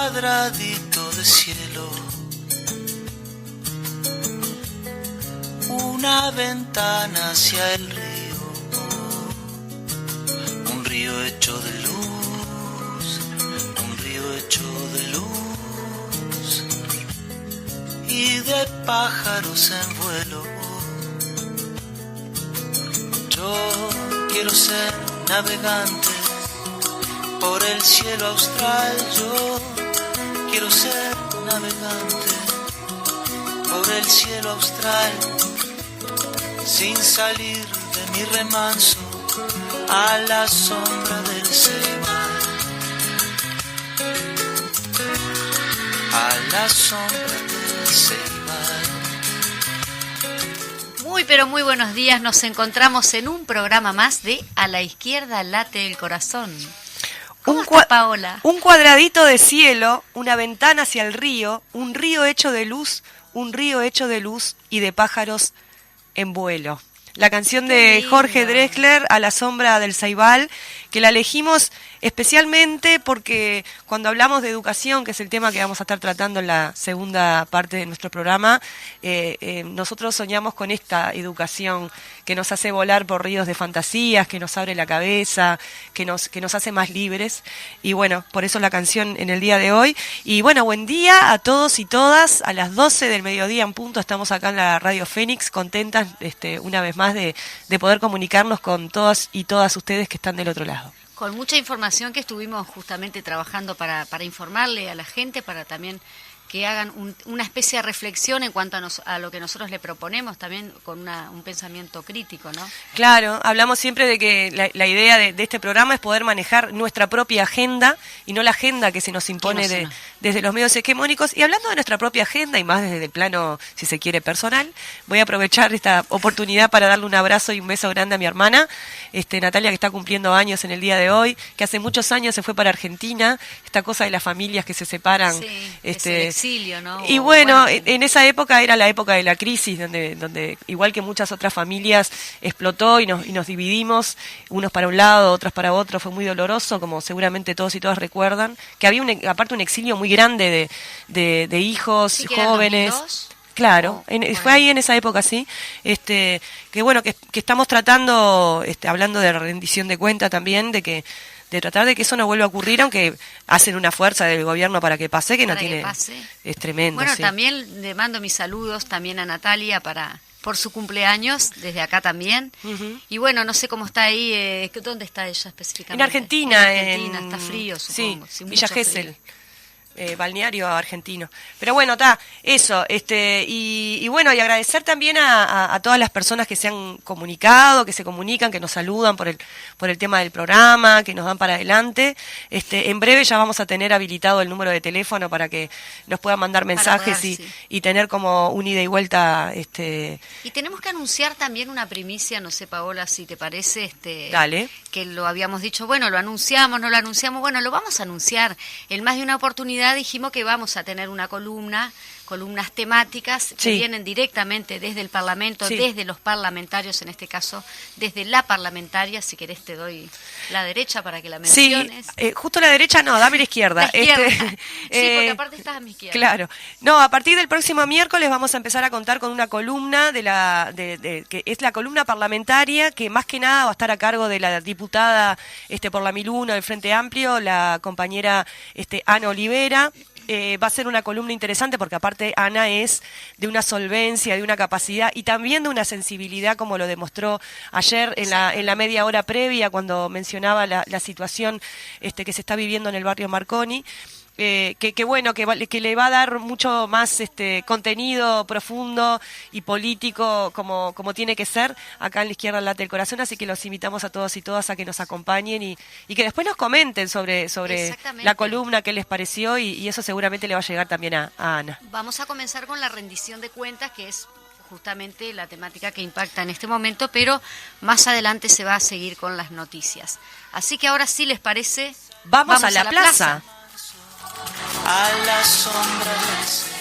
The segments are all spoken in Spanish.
cuadradito de cielo, una ventana hacia el río, un río hecho de luz, un río hecho de luz y de pájaros en vuelo. Yo quiero ser navegante por el cielo austral, yo quiero ser navegante por el cielo austral, sin salir de mi remanso a la sombra del ceibal, a la sombra del ceibal. Muy pero muy buenos días, nos encontramos en un programa más de A la izquierda late el corazón. ¿Cómo está, Paola? Un cuadradito de cielo, una ventana hacia el río, un río hecho de luz, un río hecho de luz y de pájaros en vuelo. La canción de Jorge Drexler, A la sombra del ceibal, que la elegimos especialmente porque cuando hablamos de educación, que es el tema que vamos a estar tratando en la segunda parte de nuestro programa, nosotros soñamos con esta educación que nos hace volar por ríos de fantasías, que nos abre la cabeza, que nos hace más libres. Y bueno, por eso la canción en el día de hoy. Y bueno, buen día a todos y todas. A las 12 del mediodía en punto estamos acá en la Radio Fénix, contentas una vez más de poder comunicarnos con todas y todas ustedes que están del otro lado. Con mucha información que estuvimos justamente trabajando para informarle a la gente, para también que hagan una especie de reflexión en cuanto a lo que nosotros le proponemos, también con un pensamiento crítico, ¿no? Claro, hablamos siempre de que la idea de este programa es poder manejar nuestra propia agenda y no la agenda que se nos impone desde los medios hegemónicos. Y hablando de nuestra propia agenda y más desde el plano, si se quiere, personal, voy a aprovechar esta oportunidad para darle un abrazo y un beso grande a mi hermana, Natalia, que está cumpliendo años en el día de hoy, que hace muchos años se fue para Argentina, esta cosa de las familias que se separan. Sí, exilio, ¿no? Y bueno, en esa época era la época de la crisis, donde igual que muchas otras familias explotó y nos dividimos, unos para un lado, otros para otro, fue muy doloroso, como seguramente todos y todas recuerdan, que había aparte un exilio muy grande de hijos, sí, jóvenes. 2002. Claro, fue ahí en esa época, sí. Que bueno, que estamos tratando, hablando de rendición de cuenta también, de tratar de que eso no vuelva a ocurrir, aunque hacen una fuerza del gobierno para que pase, que no tiene, es tremendo. Bueno, sí. También le mando mis saludos también a Natalia por su cumpleaños, desde acá también. Uh-huh. Y bueno, no sé cómo está ahí, ¿dónde está ella específicamente? En Argentina. Está frío, supongo. Sí, Villa Gesell. Balneario argentino. Pero bueno, eso, y bueno, y agradecer también a todas las personas que se han comunicado, que se comunican, que nos saludan por el tema del programa, que nos dan para adelante. En breve ya vamos a tener habilitado el número de teléfono para que nos puedan mandar mensajes y tener como un ida y vuelta. Y tenemos que anunciar también una primicia, no sé, Paola, si te parece, Dale. Que lo habíamos dicho, bueno, lo anunciamos, no lo anunciamos, bueno, lo vamos a anunciar. En más de una oportunidad dijimos que vamos a tener una columnas temáticas que vienen directamente desde el Parlamento, desde los parlamentarios, en este caso, desde la parlamentaria. Si querés te doy la derecha para que la menciones. Sí, justo la derecha no, dame la izquierda. La izquierda. Sí, porque aparte estás a mi izquierda. Claro. No, a partir del próximo miércoles vamos a empezar a contar con una columna que es la columna parlamentaria, que más que nada va a estar a cargo de la diputada por la 1001 del Frente Amplio, la compañera Ana Olivera. Va a ser una columna interesante porque aparte Ana es de una solvencia, de una capacidad y también de una sensibilidad, como lo demostró ayer en la media hora previa cuando mencionaba la situación que se está viviendo en el barrio Marconi. Que le va a dar mucho más contenido profundo y político como tiene que ser acá en la izquierda late el corazón, así que los invitamos a todos y todas a que nos acompañen y que después nos comenten sobre la columna, qué les pareció y eso seguramente le va a llegar también a Ana. Vamos a comenzar con la rendición de cuentas, que es justamente la temática que impacta en este momento, pero más adelante se va a seguir con las noticias. Así que ahora sí, ¿les parece? Vamos a la plaza. A la sombra del ceibal.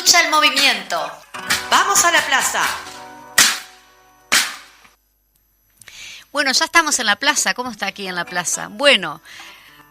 Lucha el movimiento. ¡Vamos a la plaza! Bueno, ya estamos en la plaza. ¿Cómo está aquí en la plaza? Bueno,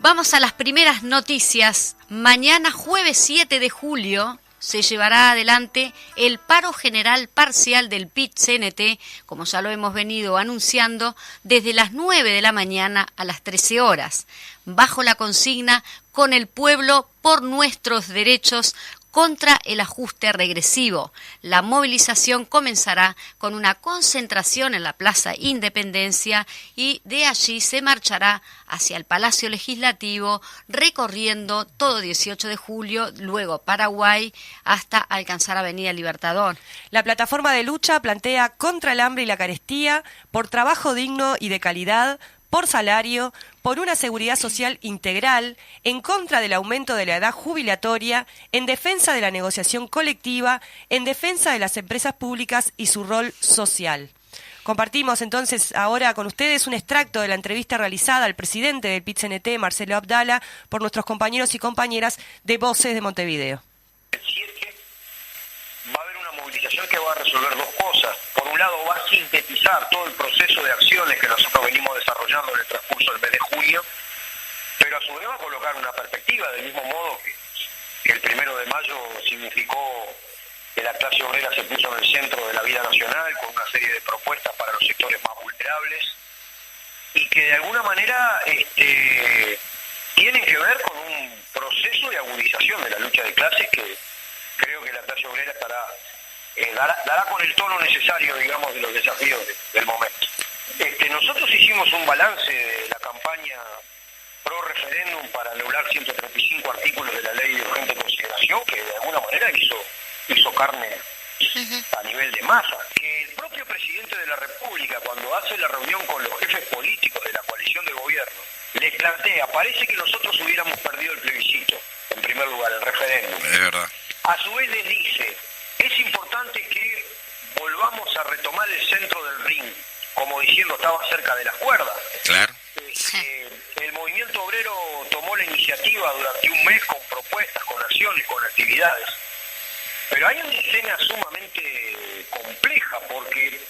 vamos a las primeras noticias. Mañana, jueves 7 de julio, se llevará adelante el paro general parcial del PIT-CNT, como ya lo hemos venido anunciando, desde las 9 de la mañana a las 13 horas, bajo la consigna "Con el pueblo por nuestros derechos", contra el ajuste regresivo. La movilización comenzará con una concentración en la Plaza Independencia y de allí se marchará hacia el Palacio Legislativo, recorriendo todo 18 de julio, luego Paraguay, hasta alcanzar Avenida Libertador. La plataforma de lucha plantea contra el hambre y la carestía, por trabajo digno y de calidad, por salario, por una seguridad social integral, en contra del aumento de la edad jubilatoria, en defensa de la negociación colectiva, en defensa de las empresas públicas y su rol social. Compartimos entonces ahora con ustedes un extracto de la entrevista realizada al presidente del PIT-CNT, Marcelo Abdala, por nuestros compañeros y compañeras de Voces de Montevideo. Va a haber una movilización que va a resolver dos cosas. Por un lado, va a sintetizar todo el proceso de acciones que nosotros venimos desarrollando en el transcurso del mes de junio, pero a su vez va a colocar una perspectiva, del mismo modo que el 1 de mayo significó que la clase obrera se puso en el centro de la vida nacional con una serie de propuestas para los sectores más vulnerables y que de alguna manera tienen que ver con un proceso de agudización de la lucha de clases que creo que la clase obrera dará con el tono necesario, digamos, de los desafíos del momento. Nosotros hicimos un balance de la campaña pro referéndum para anular 135 artículos de la ley de urgente consideración, que de alguna manera hizo carne a nivel de masa. Que el propio presidente de la República, cuando hace la reunión con los jefes políticos de la coalición de gobierno, les plantea, parece que nosotros hubiéramos perdido el plebiscito, en primer lugar, el referéndum. Es verdad. A su vez les dice, es importante que volvamos a retomar el centro del ring, como diciendo, estaba cerca de las cuerdas. Claro. El movimiento obrero tomó la iniciativa durante un mes con propuestas, con acciones, con actividades. Pero hay una escena sumamente compleja, porque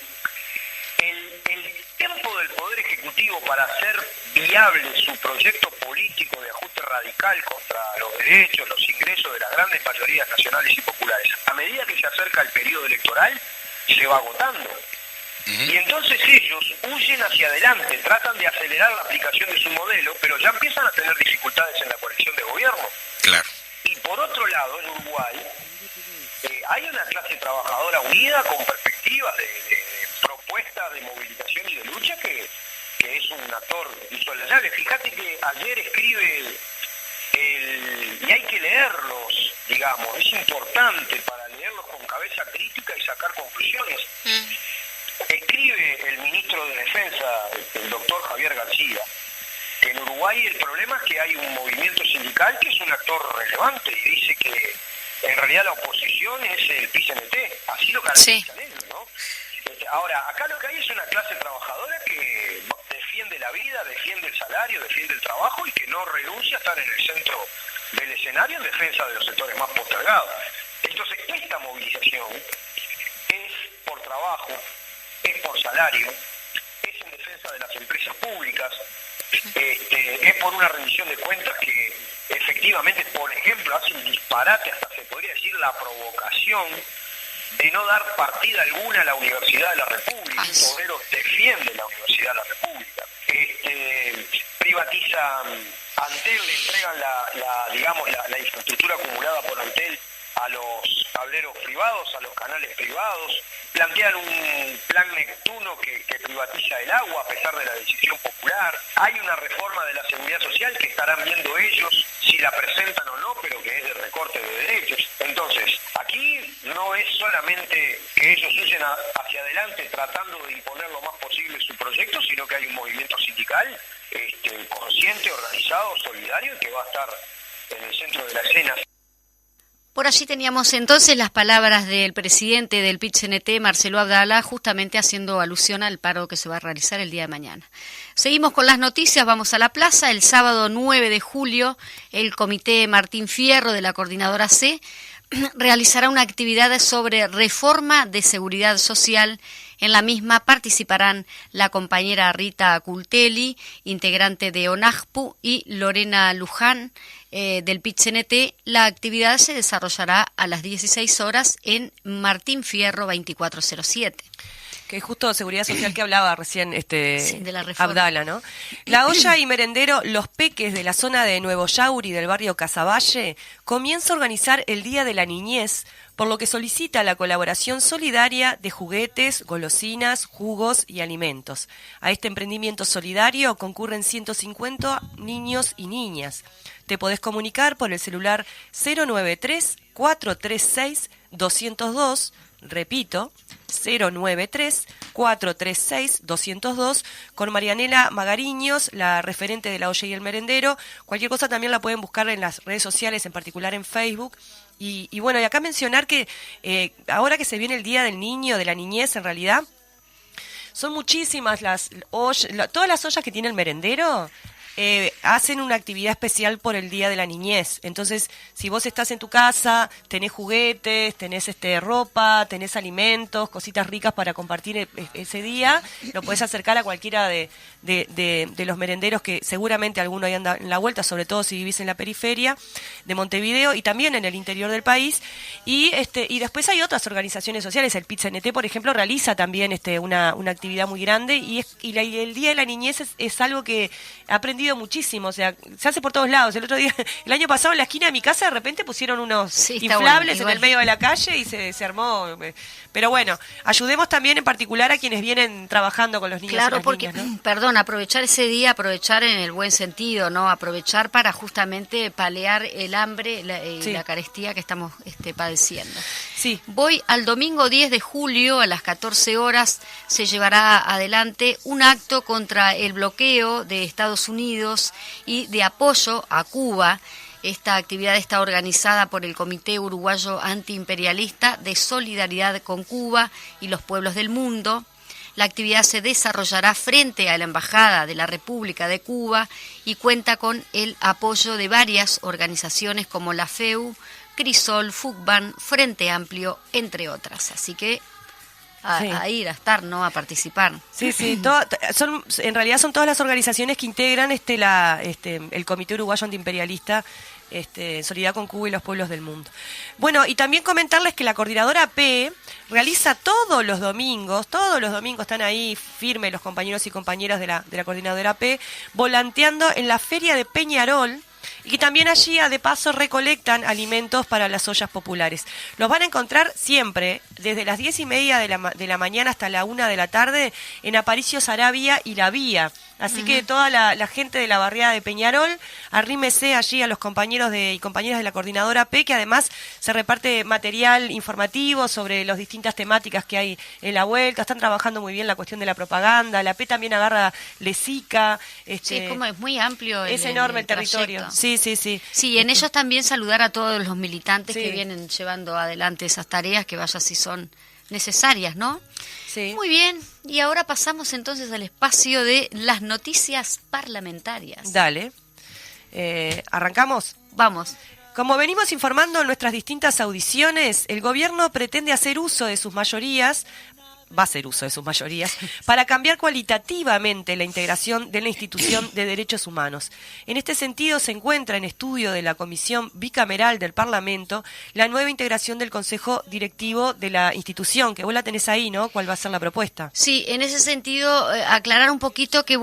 el tiempo del Poder Ejecutivo para hacer viable su proyecto político de ajuste radical contra los derechos, los ingresos de las grandes mayorías nacionales y populares, a medida que se acerca el periodo electoral, se va agotando. Y entonces ellos huyen hacia adelante, tratan de acelerar la aplicación de su modelo, pero ya empiezan a tener dificultades en la coalición de gobierno. Claro. Y por otro lado, en Uruguay, hay una clase trabajadora unida con perspectivas de propuesta de movilización y de lucha que es un actor insolayable. Fíjate que ayer escribe y hay que leerlos, digamos, es importante para leerlos con cabeza crítica y sacar conclusiones. Escribe el ministro de Defensa, el doctor Javier García, que en Uruguay el problema es que hay un movimiento sindical que es un actor relevante y dice que en realidad la oposición es el PIT-CNT, así lo caracterizan ellos, ¿no? Ahora, acá lo que hay es una clase trabajadora que defiende la vida, defiende el salario, defiende el trabajo y que no renuncia a estar en el centro del escenario en defensa de los sectores más postergados. Entonces, esta movilización es por trabajo, es por salario, es en defensa de las empresas públicas, es por una rendición de cuentas que efectivamente, por ejemplo, hace un disparate, hasta se podría decir la provocación de no dar partida alguna a la Universidad de la República. Los obreros defienden la Universidad de la República. Privatizan Antel, le entregan la infraestructura acumulada por Antel a los tableros privados, a los canales privados, plantean un plan Neptuno que privatiza el agua a pesar de la decisión popular. Hay una reforma de la seguridad social que estarán viendo ellos si la presentan o no, pero que es de recorte de derechos. Entonces, aquí no es solamente que ellos huyen hacia adelante tratando de imponer lo más posible su proyecto, sino que hay un movimiento sindical consciente, organizado, solidario, que va a estar en el centro de la escena. Por allí teníamos entonces las palabras del presidente del PIT-CNT, Marcelo Abdala, justamente haciendo alusión al paro que se va a realizar el día de mañana. Seguimos con las noticias, vamos a la plaza. El sábado 9 de julio, el Comité Martín Fierro de la Coordinadora C realizará una actividad sobre reforma de seguridad social. En la misma participarán la compañera Rita Cultelli, integrante de ONAJPU, y Lorena Luján, del PIT-CNT. La actividad se desarrollará a las 16 horas en Martín Fierro 2407. Que es justo seguridad social que hablaba recién Sí, de la reforma. Abdala, ¿no? La olla y merendero Los Peques de la zona de Nuevo Yauri del barrio Casaballe comienza a organizar el Día de la Niñez, por lo que solicita la colaboración solidaria de juguetes, golosinas, jugos y alimentos. A este emprendimiento solidario concurren 150 niños y niñas. Te podés comunicar por el celular 093-436-202, repito, 093-436-202, con Marianela Magariños, la referente de la olla y el merendero. Cualquier cosa también la pueden buscar en las redes sociales, en particular en Facebook. Y bueno, y acá mencionar que ahora que se viene el Día del Niño, de la Niñez, en realidad, son muchísimas todas las ollas que tiene el merendero. Hacen una actividad especial por el Día de la Niñez. Entonces, si vos estás en tu casa, tenés juguetes, tenés ropa, tenés alimentos, cositas ricas para compartir ese día, lo podés acercar a cualquiera de los merenderos, que seguramente alguno ahí anda en la vuelta, sobre todo si vivís en la periferia de Montevideo y también en el interior del país. Y después hay otras organizaciones sociales. El PIT-CNT, por ejemplo, realiza también una actividad muy grande, y el Día de la Niñez es algo que ha aprendido muchísimo, o sea, se hace por todos lados. El año pasado en la esquina de mi casa de repente pusieron unos inflables en el medio de la calle y se armó. Pero bueno, ayudemos también en particular a quienes vienen trabajando con los niños. Claro, y las porque, niñas, ¿no? perdón, aprovechar ese día, aprovechar en el buen sentido, ¿no? Aprovechar para justamente paliar el hambre y la carestía que estamos padeciendo. Sí. Voy al domingo 10 de julio a las 14 horas, se llevará adelante un acto contra el bloqueo de Estados Unidos y de apoyo a Cuba. Esta actividad está organizada por el Comité Uruguayo Antiimperialista de Solidaridad con Cuba y los Pueblos del Mundo. La actividad se desarrollará frente a la Embajada de la República de Cuba y cuenta con el apoyo de varias organizaciones como la FEU, Crisol, FUCBAN, Frente Amplio, entre otras. Así que a ir, a estar, ¿no? A participar. Sí, en realidad son todas las organizaciones que integran el Comité Uruguayo Antiimperialista, Solidaridad con Cuba y los Pueblos del Mundo. Bueno, y también comentarles que la Coordinadora P realiza todos los domingos están ahí firmes los compañeros y compañeras de la Coordinadora P, volanteando en la Feria de Peñarol, y también allí de paso recolectan alimentos para las ollas populares. Los van a encontrar siempre desde las 10:30 de la mañana hasta la 1 de la tarde en Aparicio Saravia y La Vía. Así que toda la gente de la barriada de Peñarol, arrímese allí a los compañeros y compañeras de la Coordinadora P, que además se reparte material informativo sobre las distintas temáticas que hay en la vuelta. Están trabajando muy bien la cuestión de la propaganda. La P también agarra Lesica. Sí, es muy amplio. Es enorme el territorio. Sí. Sí, en ellos también saludar a todos los militantes que vienen llevando adelante esas tareas, que vaya si son necesarias, ¿no? Sí. Muy bien, y ahora pasamos entonces al espacio de las noticias parlamentarias. Dale. ¿Arrancamos? Vamos. Como venimos informando en nuestras distintas audiciones, el gobierno pretende hacer uso de sus mayorías, para cambiar cualitativamente la integración de la institución de derechos humanos. En este sentido, se encuentra en estudio de la Comisión Bicameral del Parlamento la nueva integración del Consejo Directivo de la institución, que vos la tenés ahí, ¿no? ¿Cuál va a ser la propuesta? Sí, en ese sentido, aclarar un poquito que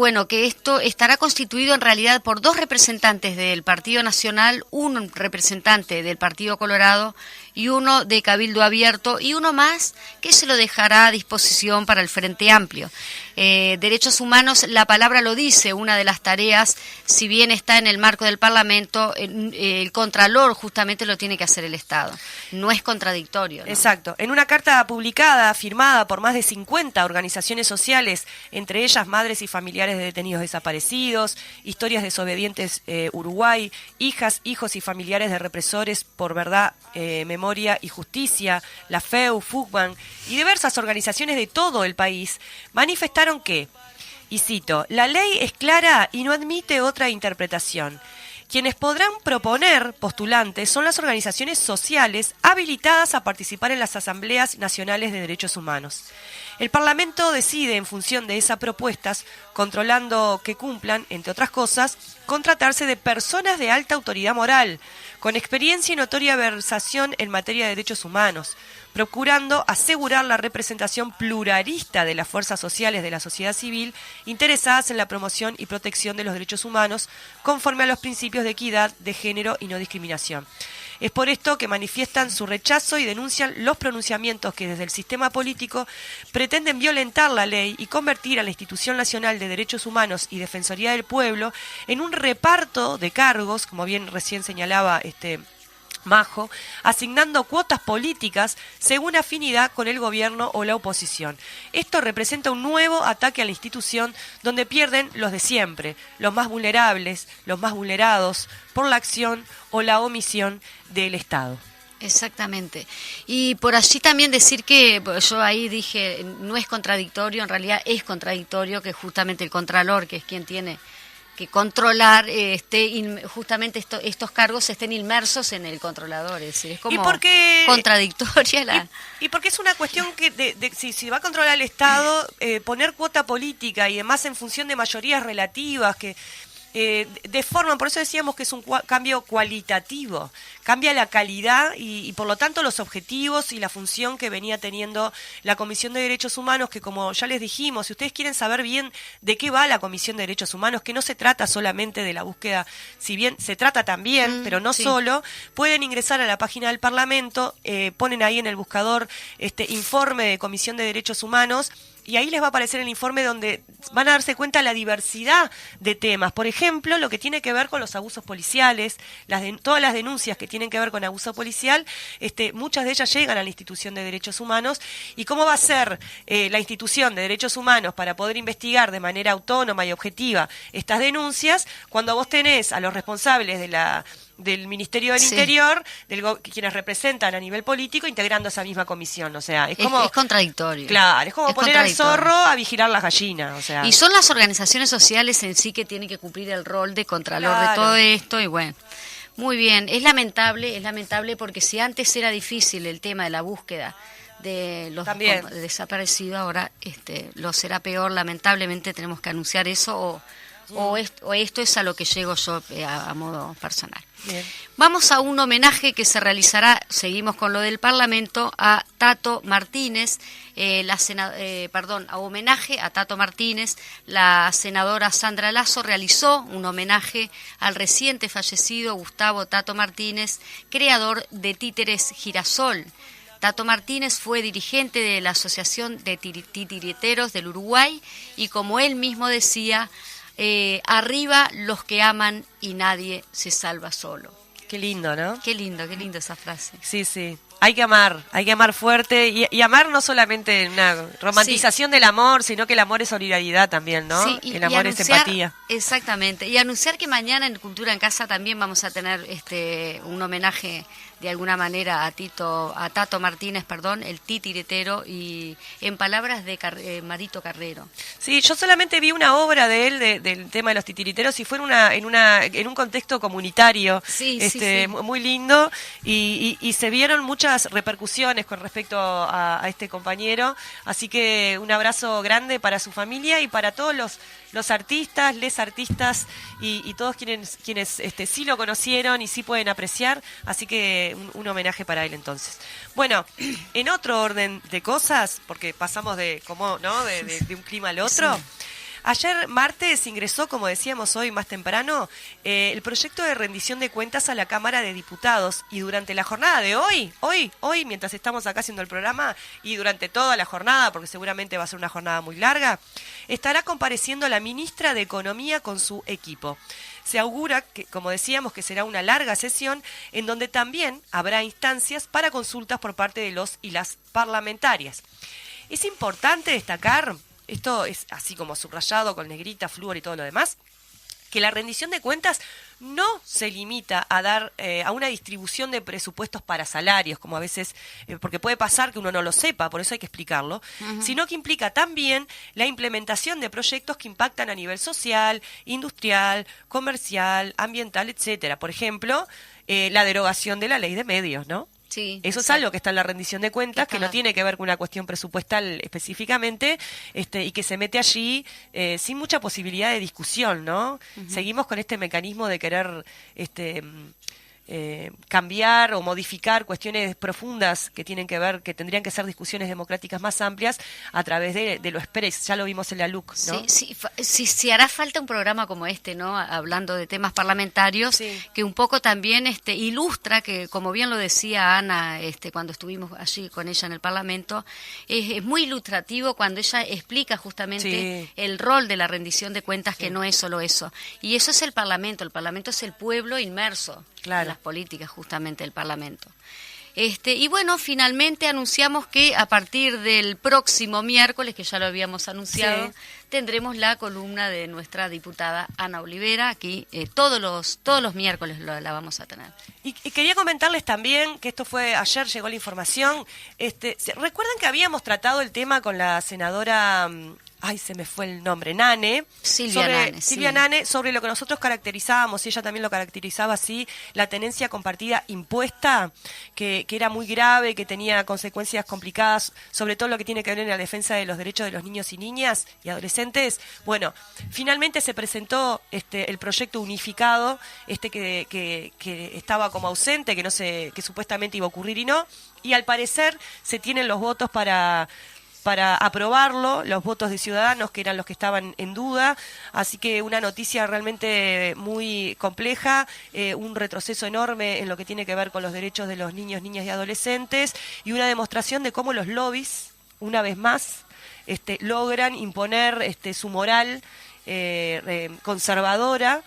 esto estará constituido en realidad por 2 representantes del Partido Nacional, un representante del Partido Colorado y uno de Cabildo Abierto, y uno más que se lo dejará a disposición para el Frente Amplio. Derechos humanos, la palabra lo dice, una de las tareas, si bien está en el marco del Parlamento, el Contralor justamente lo tiene que hacer el Estado. No es contradictorio, ¿no? Exacto. En una carta publicada, firmada por más de 50 organizaciones sociales, entre ellas madres y familiares de detenidos desaparecidos, Historias Desobedientes Uruguay, hijas, hijos y familiares de represores por verdad, memoria y justicia, la FEU, FUCBAN y diversas organizaciones de todo el país, manifestaron que, y cito, la ley es clara y no admite otra interpretación. Quienes podrán proponer postulantes son las organizaciones sociales habilitadas a participar en las asambleas nacionales de derechos humanos. El Parlamento decide en función de esas propuestas, controlando que cumplan, entre otras cosas, contratarse de personas de alta autoridad moral, con experiencia y notoria versación en materia de derechos humanos, procurando asegurar la representación pluralista de las fuerzas sociales de la sociedad civil interesadas en la promoción y protección de los derechos humanos conforme a los principios de equidad, de género y no discriminación. Es por esto que manifiestan su rechazo y denuncian los pronunciamientos que desde el sistema político pretenden violentar la ley y convertir a la Institución Nacional de Derechos Humanos y Defensoría del Pueblo en un reparto de cargos, como bien recién señalaba Majo, asignando cuotas políticas según afinidad con el gobierno o la oposición. Esto representa un nuevo ataque a la institución donde pierden los de siempre, los más vulnerables, los más vulnerados por la acción o la omisión del Estado. Exactamente. Y por allí también decir que yo ahí dije, no es contradictorio, en realidad es contradictorio que justamente el Contralor, que es quien tiene que controlar justamente estos cargos estén inmersos en el controlador, es decir, es como contradictoria y porque es una cuestión que si va a controlar el Estado, poner cuota política y demás en función de mayorías relativas que deforman, por eso decíamos que es un cambio cualitativo, cambia la calidad y por lo tanto los objetivos y la función que venía teniendo la Comisión de Derechos Humanos, que como ya les dijimos, si ustedes quieren saber bien de qué va la Comisión de Derechos Humanos, que no se trata solamente de la búsqueda, si bien se trata también, pero no solo, pueden ingresar a la página del Parlamento, ponen ahí en el buscador informe de Comisión de Derechos Humanos, y ahí les va a aparecer el informe donde van a darse cuenta de la diversidad de temas. Por ejemplo, lo que tiene que ver con los abusos policiales, todas las denuncias que tienen que ver con abuso policial, muchas de ellas llegan a la Institución de Derechos Humanos. ¿Y cómo va a ser la Institución de Derechos Humanos para poder investigar de manera autónoma y objetiva estas denuncias cuando vos tenés a los responsables del Ministerio del Interior, quienes representan a nivel político, integrando esa misma comisión? O sea, es contradictorio. Claro, es como poner al zorro a vigilar las gallinas. O sea. Y son las organizaciones sociales en sí que tienen que cumplir el rol de contralor de todo esto, y bueno. Muy bien, es lamentable porque si antes era difícil el tema de la búsqueda de los desaparecidos, ahora lo será peor. Lamentablemente tenemos que anunciar eso o esto es a lo que llego yo a modo personal. Bien. Vamos a un homenaje que se realizará, seguimos con lo del Parlamento, a Tato Martínez, homenaje a Tato Martínez. La senadora Sandra Lasso realizó un homenaje al reciente fallecido Gustavo Tato Martínez, creador de Títeres Girasol. Tato Martínez fue dirigente de la Asociación de Titiriteros del Uruguay y, como él mismo decía, arriba los que aman y nadie se salva solo. Qué lindo, ¿no? Qué lindo esa frase. Sí. Hay que amar fuerte y amar no solamente en una romantización del amor, sino que el amor es solidaridad también, ¿no? Sí, el amor es empatía. Exactamente. Y anunciar que mañana en Cultura en Casa también vamos a tener un homenaje de alguna manera a Tato Martínez, el titiritero, y en palabras de Marito Carrero. Sí, yo solamente vi una obra de él del tema de los titiriteros y fue en un contexto comunitario, muy lindo, y se vieron muchas repercusiones con respecto a este compañero, así que un abrazo grande para su familia y para todos los artistas, les artistas y todos quienes sí lo conocieron y sí pueden apreciar, así que un homenaje para él entonces. Bueno, en otro orden de cosas, porque pasamos de un clima al otro. Sí. Ayer martes ingresó, como decíamos hoy más temprano, el proyecto de rendición de cuentas a la Cámara de Diputados, y durante la jornada de hoy, mientras estamos acá haciendo el programa, y durante toda la jornada, porque seguramente va a ser una jornada muy larga, estará compareciendo la ministra de Economía con su equipo. Se augura, que, como decíamos, que será una larga sesión en donde también habrá instancias para consultas por parte de los y las parlamentarias. Es importante destacar, esto es así como subrayado con negrita, flúor y todo lo demás, que la rendición de cuentas no se limita a dar a una distribución de presupuestos para salarios, como a veces, porque puede pasar que uno no lo sepa, por eso hay que explicarlo, sino que implica también la implementación de proyectos que impactan a nivel social, industrial, comercial, ambiental, etcétera. Por ejemplo, la derogación de la ley de medios, ¿no? Sí, eso es algo que está en la rendición de cuentas, que no tiene que ver con una cuestión presupuestal específicamente, y que se mete allí sin mucha posibilidad de discusión, ¿no? Seguimos con este mecanismo de querer cambiar o modificar cuestiones profundas que tienen que ver, que tendrían que ser discusiones democráticas más amplias a través de lo express. Ya lo vimos en la LUC, ¿no? Sí, hará falta un programa como este, ¿no? Hablando de temas parlamentarios, que un poco también ilustra que, como bien lo decía Ana, cuando estuvimos allí con ella en el Parlamento, es muy ilustrativo cuando ella explica justamente el rol de la rendición de cuentas, que no es solo eso. Y eso es el Parlamento es el pueblo inmerso. Claro. En las políticas justamente del Parlamento. Y bueno, finalmente anunciamos que a partir del próximo miércoles, que ya lo habíamos anunciado, tendremos la columna de nuestra diputada Ana Olivera, aquí todos los miércoles la vamos a tener. Y quería comentarles también que esto fue, ayer llegó la información, recuerdan que habíamos tratado el tema con la senadora... se me fue el nombre, Silvia Nane, sobre lo que nosotros caracterizábamos, y ella también lo caracterizaba así, la tenencia compartida impuesta, que era muy grave, que tenía consecuencias complicadas, sobre todo lo que tiene que ver en la defensa de los derechos de los niños y niñas y adolescentes. Bueno, finalmente se presentó el proyecto unificado, que estaba como ausente, que supuestamente iba a ocurrir y no, y al parecer se tienen los votos para aprobarlo, los votos de Ciudadanos, que eran los que estaban en duda, así que una noticia realmente muy compleja, un retroceso enorme en lo que tiene que ver con los derechos de los niños, niñas y adolescentes, y una demostración de cómo los lobbies, una vez más, logran imponer su moral conservadora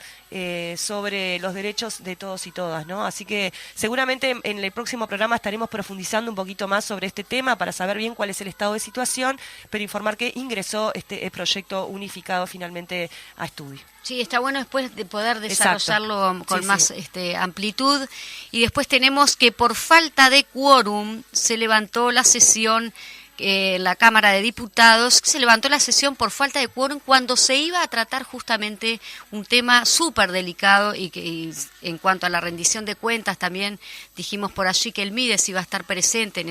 sobre los derechos de todos y todas, ¿no? Así que seguramente en el próximo programa estaremos profundizando un poquito más sobre este tema para saber bien cuál es el estado de situación, pero informar que ingresó el proyecto unificado finalmente a estudio. Sí, está bueno después de poder desarrollarlo con más amplitud. Y después tenemos que por falta de quórum se levantó la sesión la Cámara de Diputados, se levantó la sesión por falta de quórum cuando se iba a tratar justamente un tema súper delicado y en cuanto a la rendición de cuentas también dijimos por allí que el MIDES iba a estar presente en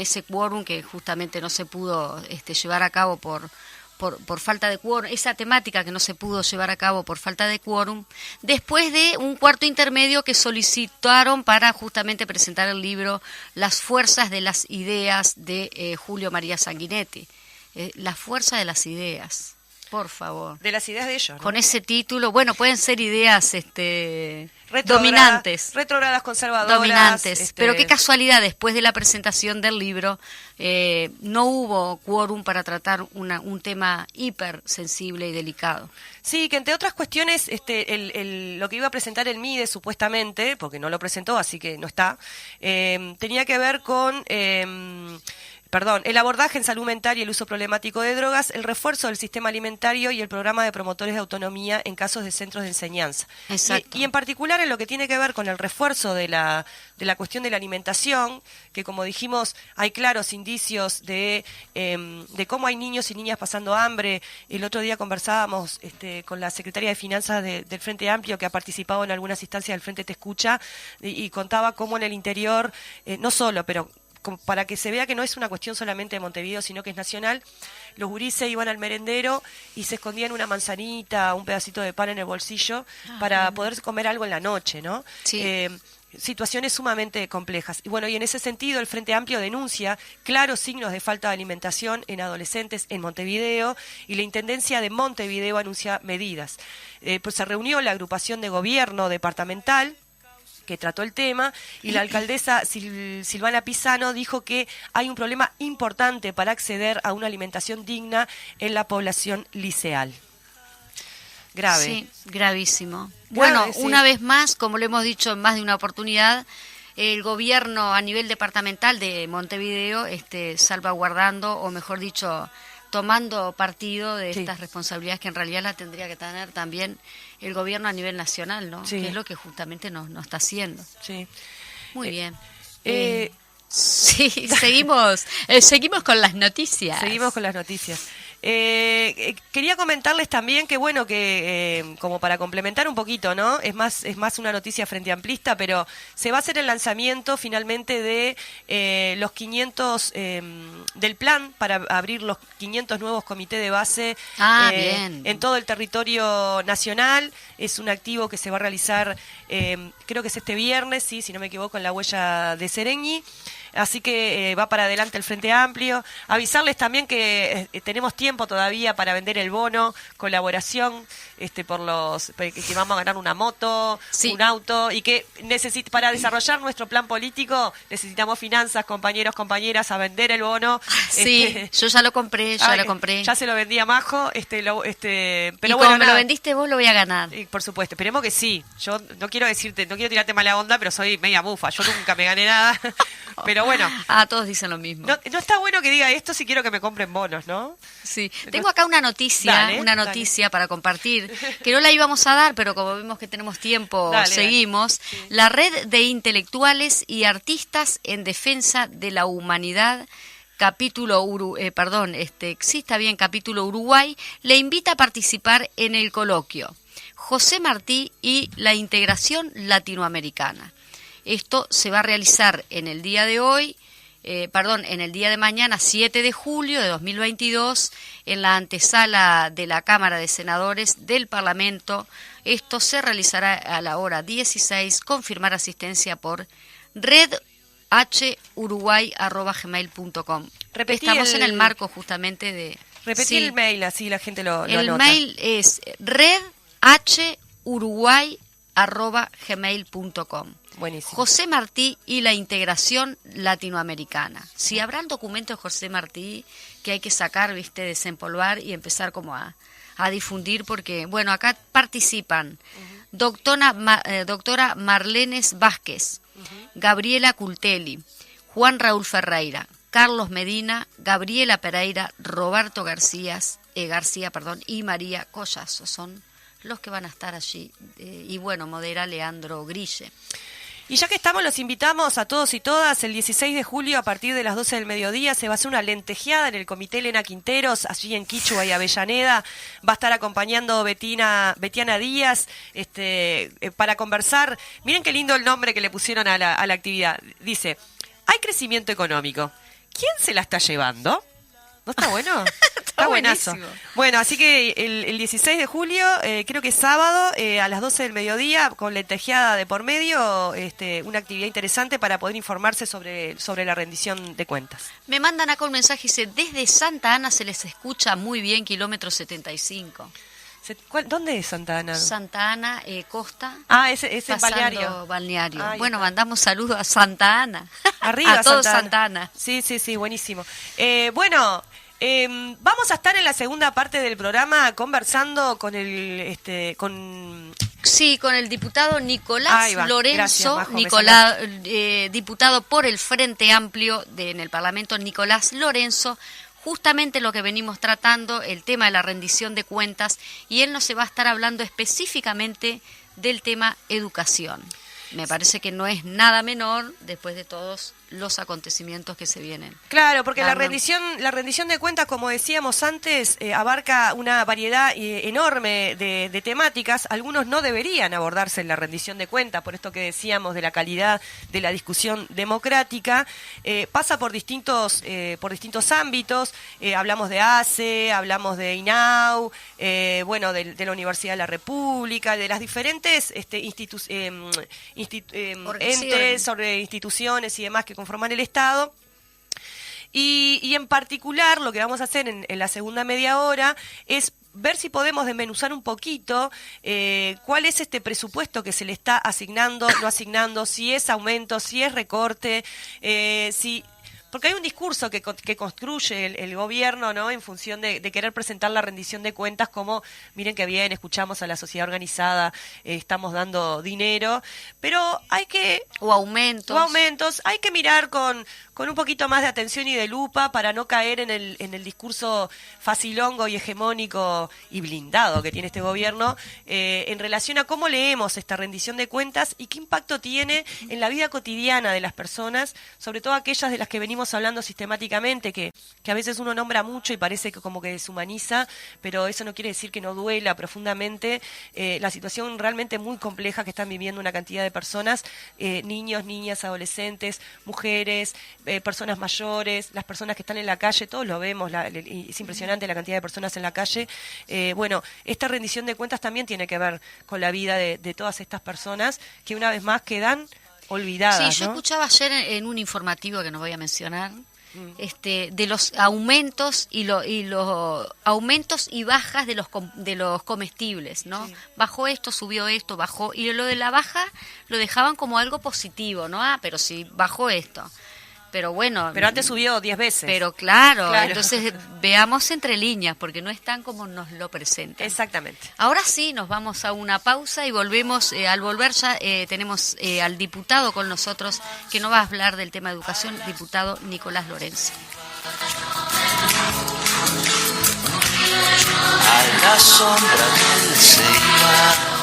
ese quórum que justamente no se pudo llevar a cabo por falta de quórum, esa temática que no se pudo llevar a cabo por falta de quórum, después de un cuarto intermedio que solicitaron para justamente presentar el libro Las fuerzas de las ideas de Julio María Sanguinetti. La fuerza de las ideas, por favor. De las ideas de ellos, ¿no? Con ese título, bueno, pueden ser ideas dominantes. Retrógradas, conservadoras. Dominantes. Pero qué casualidad, después de la presentación del libro, no hubo quórum para tratar un tema hiper sensible y delicado. Sí, que entre otras cuestiones, lo que iba a presentar el MIDES supuestamente, porque no lo presentó, así que no está, tenía que ver con... el abordaje en salud mental y el uso problemático de drogas, el refuerzo del sistema alimentario y el programa de promotores de autonomía en casos de centros de enseñanza. Exacto. Y en particular en lo que tiene que ver con el refuerzo de la cuestión de la alimentación, que como dijimos hay claros indicios de cómo hay niños y niñas pasando hambre. El otro día conversábamos con la secretaria de Finanzas del Frente Amplio, que ha participado en algunas instancias del Frente Te Escucha, y contaba cómo en el interior, no solo, pero para que se vea que no es una cuestión solamente de Montevideo, sino que es nacional, los gurises iban al merendero y se escondían una manzanita, un pedacito de pan en el bolsillo para poder comer algo en la noche, ¿no? Sí. Situaciones sumamente complejas. Y bueno, y en ese sentido el Frente Amplio denuncia claros signos de falta de alimentación en adolescentes en Montevideo, y la Intendencia de Montevideo anuncia medidas. Pues se reunió la agrupación de gobierno departamental que trató el tema, y la alcaldesa Silvana Pisano dijo que hay un problema importante para acceder a una alimentación digna en la población liceal. Grave. Sí, gravísimo. Grave, bueno, sí. Una vez más, como lo hemos dicho en más de una oportunidad, el gobierno a nivel departamental de Montevideo salvaguardando, o mejor dicho, tomando partido de Sí. estas responsabilidades que en realidad la tendría que tener también el gobierno a nivel nacional, ¿no? Sí. Que es lo que justamente no está haciendo. Sí. Muy bien. eh, Sí, seguimos con las noticias. Seguimos con las noticias. Quería comentarles también que, bueno, que como para complementar un poquito, ¿no? Es más una noticia frente amplista, pero se va a hacer el lanzamiento finalmente de los 500, del plan para abrir los 500 nuevos comités de base bien. en todo el territorio nacional. Es un activo que se va a realizar, creo que es este viernes, sí, si no me equivoco, en la huella de Sereñi. Así que va para adelante el Frente Amplio. Avisarles también que tenemos tiempo todavía para vender el bono, colaboración por los que vamos a ganar una moto, Sí. un auto, y que para desarrollar nuestro plan político necesitamos finanzas, compañeros, compañeras, a vender el bono. Sí, yo ya lo compré, Ya se lo vendí a Majo, pero y bueno, como me lo nada. vendiste vos, lo voy a ganar. Y por supuesto, esperemos que sí. Yo no quiero tirarte mala onda, pero soy media bufa. Yo nunca me gané nada. Pero bueno, Todos dicen lo mismo. no está bueno que diga esto si quiero que me compren bonos, ¿no? Sí, tengo acá una noticia, Dale. para compartir, que no la íbamos a dar, pero como vimos que tenemos tiempo, Dale. seguimos. Sí. La red de intelectuales y artistas en defensa de la humanidad, capítulo Uruguay, le invita a participar en el coloquio José Martí y la integración latinoamericana. Esto se va a realizar en el día de hoy, en el día de mañana, 7 de julio de 2022, en la antesala de la Cámara de Senadores del Parlamento. Esto se realizará a la hora 16, confirmar asistencia por redhuruguay@gmail.com. Estamos en el marco justamente de... Repetí el mail, así la gente lo El anota. mail es redhuruguay@gmail.com. Buenísimo. José Martí y la integración latinoamericana. Si habrá el documento de José Martí que hay que sacar, desempolvar y empezar como a difundir, porque, bueno, acá participan doctora Marlenes Vázquez, Gabriela Cultelli, Juan Raúl Ferreira, Carlos Medina, Gabriela Pereira, Roberto García, y María Collazo. Son los que van a estar allí. Y bueno, modera Leandro Grille. Y ya que estamos, los invitamos a todos y todas. El 16 de julio, a partir de las 12 del mediodía, se va a hacer una lentejeada en el Comité Elena Quinteros, allí en Quichua y Avellaneda. Va a estar acompañando Betiana Díaz para conversar. Miren qué lindo el nombre que le pusieron a la actividad. Dice, hay crecimiento económico. ¿Quién se la está llevando? ¿No está bueno? Está buenazo. buenísimo. Bueno, así que el 16 de julio, creo que es sábado, a las 12 del mediodía, con lentejeada de por medio, una actividad interesante para poder informarse sobre la rendición de cuentas. Me mandan acá un mensaje, dice, desde Santa Ana se les escucha muy bien, kilómetro 75. ¿Dónde es Santa Ana? Santa Ana, Costa. Ese es el pasando balneario. balneario. Ahí Bueno, está. mandamos saludos a Santa Ana. Arriba, a todos Santa Ana. Santa Ana. Sí, buenísimo. Bueno, vamos a estar en la segunda parte del programa conversando con Sí, con el diputado Nicolás Ahí va. Lorenzo, Gracias, Majo, diputado por el Frente Amplio en el Parlamento, Nicolás Lorenzo, justamente lo que venimos tratando, el tema de la rendición de cuentas, y él nos va a estar hablando específicamente del tema educación. Me parece que no es nada menor después de todos los acontecimientos que se vienen. Claro, porque la dando. rendición de cuentas, como decíamos antes, abarca una variedad enorme de temáticas. Algunos no deberían abordarse en la rendición de cuentas, por esto que decíamos de la calidad de la discusión democrática. Pasa por distintos ámbitos. Hablamos de ACE, hablamos de INAU, de la Universidad de la República, de las diferentes entes, sobre instituciones y demás que conforman el Estado. Y en particular lo que vamos a hacer en la segunda media hora es ver si podemos desmenuzar un poquito cuál es este presupuesto que se le está asignando, no asignando, si es aumento, si es recorte, porque hay un discurso que construye el gobierno, ¿no? En función de querer presentar la rendición de cuentas como, miren qué bien, escuchamos a la sociedad organizada, estamos dando dinero, pero hay que... O aumentos. Hay que mirar con un poquito más de atención y de lupa para no caer en el discurso facilongo y hegemónico y blindado que tiene este gobierno en relación a cómo leemos esta rendición de cuentas y qué impacto tiene en la vida cotidiana de las personas, sobre todo aquellas de las que venimos hablando sistemáticamente, que a veces uno nombra mucho y parece que como que deshumaniza, pero eso no quiere decir que no duela profundamente la situación realmente muy compleja que están viviendo una cantidad de personas, niños, niñas, adolescentes, mujeres, personas mayores, las personas que están en la calle, todos lo vemos, es impresionante la cantidad de personas en la calle. Bueno, esta rendición de cuentas también tiene que ver con la vida de todas estas personas que una vez más quedan olvidadas. Sí, yo escuchaba ayer en un informativo que no voy a mencionar, de los aumentos y los aumentos y bajas de los comestibles, ¿no? Sí. Bajó esto, subió esto, bajó, y lo de la baja lo dejaban como algo positivo, ¿no? Pero si bajó esto. Pero bueno... Pero antes subió 10 veces. Pero claro, entonces veamos entre líneas, porque no es tan como nos lo presentan. Exactamente. Ahora sí, nos vamos a una pausa y volvemos. Al volver ya tenemos al diputado con nosotros, que nos va a hablar del tema de educación, diputado Nicolás Lorenzo. A la sombra del Seiba.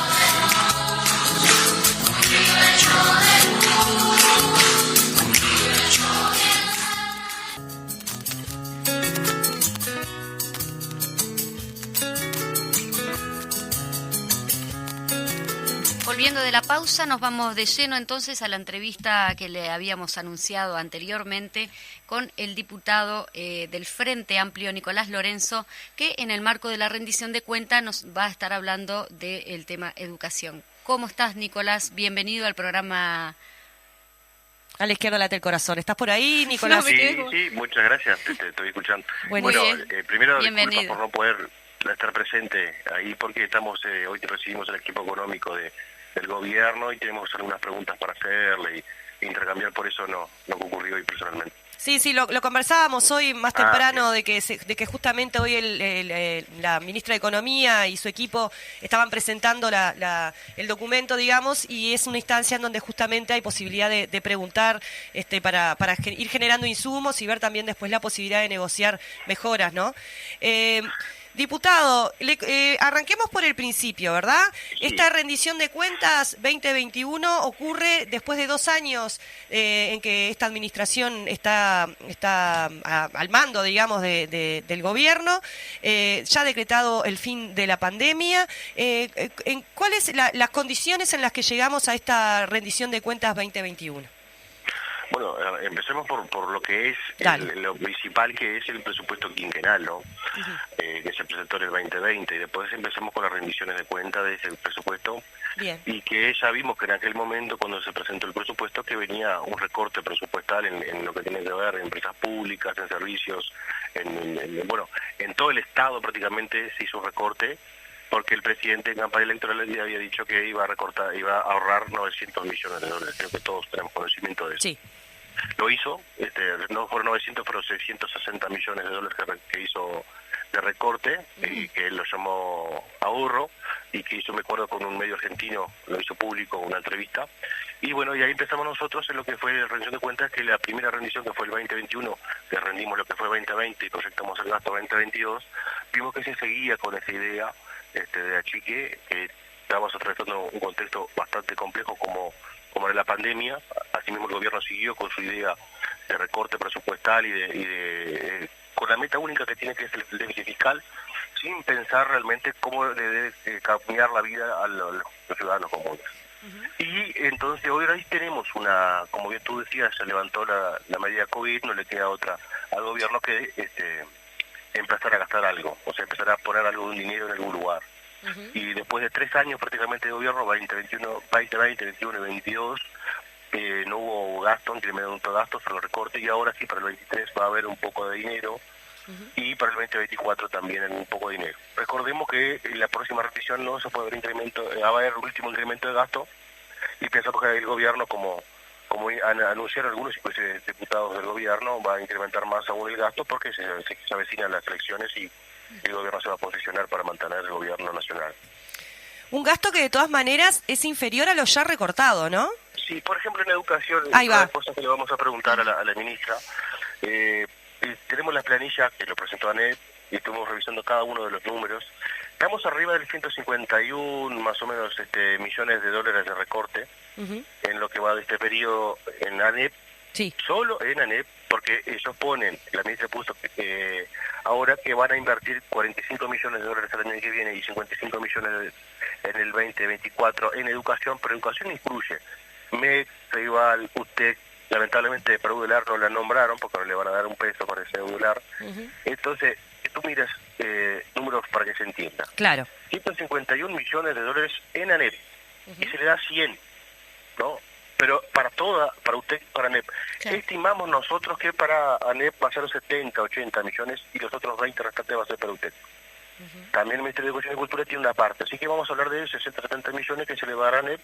Volviendo de la pausa, nos vamos de lleno entonces a la entrevista que le habíamos anunciado anteriormente con el diputado del Frente Amplio, Nicolás Lorenzo, que en el marco de la rendición de cuentas nos va a estar hablando del tema educación. ¿Cómo estás, Nicolás? Bienvenido al programa. A la izquierda late el corazón. ¿Estás por ahí, Nicolás? Sí, muchas gracias, te estoy escuchando. Bueno, primero disculpas por no poder estar presente ahí porque estamos hoy recibimos el equipo económico del gobierno y tenemos algunas preguntas para hacerle y intercambiar, por eso no ocurrió hoy personalmente. Sí, lo conversábamos hoy más temprano de que justamente hoy la ministra de Economía y su equipo estaban presentando el documento, digamos, y es una instancia en donde justamente hay posibilidad de preguntar para ir generando insumos y ver también después la posibilidad de negociar mejoras, ¿no? Diputado, arranquemos por el principio, ¿verdad? Sí. Esta rendición de cuentas 2021 ocurre después de 2 años en que esta administración está al mando, digamos, del gobierno, ya ha decretado el fin de la pandemia. ¿Cuáles las condiciones en las que llegamos a esta rendición de cuentas 2021? Bueno, empecemos por lo que es lo principal, que es el presupuesto quinquenal, ¿no? Que se presentó en el 2020, y después empecemos con las rendiciones de cuentas de ese presupuesto. Bien. Y que ya vimos que en aquel momento, cuando se presentó el presupuesto, que venía un recorte presupuestal en lo que tiene que ver en empresas públicas, en servicios, en todo el Estado prácticamente se hizo un recorte, porque el presidente en campaña electoral ya había dicho que iba a ahorrar 900 millones de dólares, creo que todos tenemos conocimiento de eso. Sí. Lo hizo, no fueron 900, pero 660 millones de dólares que hizo de recorte, y que él lo llamó ahorro, y que hizo, me acuerdo, con un medio argentino, lo hizo público, una entrevista, y bueno, y ahí empezamos nosotros en lo que fue la rendición de cuentas, que la primera rendición, que fue el 2021, que rendimos lo que fue 2020 y proyectamos el gasto 2022, vimos que se seguía con esa idea de achique, que estábamos atravesando un contexto bastante complejo como era la pandemia. Asimismo el gobierno siguió con su idea de recorte presupuestal y con la meta única que tiene, que es el déficit fiscal, sin pensar realmente cómo le debe cambiar la vida a los ciudadanos comunes. Y entonces hoy tenemos como bien tú decías, se levantó la medida COVID, no le queda otra al gobierno que empezar a gastar algo, o sea, empezar a poner algo de dinero en algún lugar. Y después de 3 años prácticamente de gobierno, 2020, 2021 y 2022, no hubo gasto, incremento de gastos, solo recorte, y ahora sí, para el 23 va a haber un poco de dinero, y para el 2024 también un poco de dinero. Recordemos que en la próxima revisión no se puede haber va a haber un último incremento de gasto, y pensamos que el gobierno, como como anunciaron algunos inclusive diputados del gobierno, va a incrementar más aún el gasto porque se avecinan las elecciones y el gobierno se va a posicionar para mantener el gobierno nacional. Un gasto que de todas maneras es inferior a lo ya recortado, ¿no? Sí, por ejemplo en educación, Ahí va. una cosa que le vamos a preguntar a la ministra, tenemos la planilla que lo presentó ANEP y estuvimos revisando cada uno de los números. Estamos arriba del 151 más o menos millones de dólares de recorte en lo que va de este periodo en ANEP, sí. Solo en ANEP, porque ellos ponen, la ministra puso ahora que van a invertir 45 millones de dólares el año que viene y 55 millones en el 2024 en educación, pero educación incluye MEC, Ceibal, UTEC, lamentablemente Perú del Ar no la nombraron porque no le van a dar un peso para ese Eudelar. Entonces, si tú miras números para que se entienda. Claro. 151 millones de dólares en ANEP y se le da 100, ¿no? Pero para UTEC, para ANEP. Sí. Estimamos nosotros que para ANEP va a ser 70, 80 millones y los otros 20 restantes va a ser para UTEC. También el Ministerio de Educación y Cultura tiene una parte, así que vamos a hablar de 60, 70 millones que se le va a dar a ANEP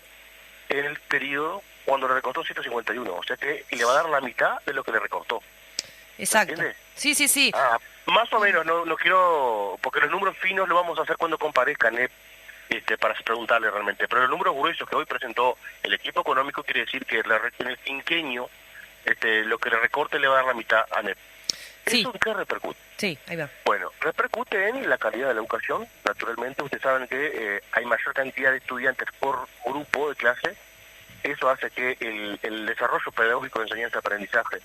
en el periodo cuando le recortó 151, o sea que le va a dar la mitad de lo que le recortó. Exacto. ¿Entiendes? Sí. Más o menos, no quiero, porque los números finos lo vamos a hacer cuando comparezca ANEP, para preguntarle realmente, pero los números gruesos que hoy presentó el equipo económico quiere decir que en el quinquenio lo que le recorte le va a dar la mitad a ANEP. Sí. ¿Eso en qué repercute? Sí, ahí va. Bueno, repercute en la calidad de la educación, naturalmente. Ustedes saben que hay mayor cantidad de estudiantes por grupo de clase. Eso hace que el desarrollo pedagógico de enseñanza-aprendizaje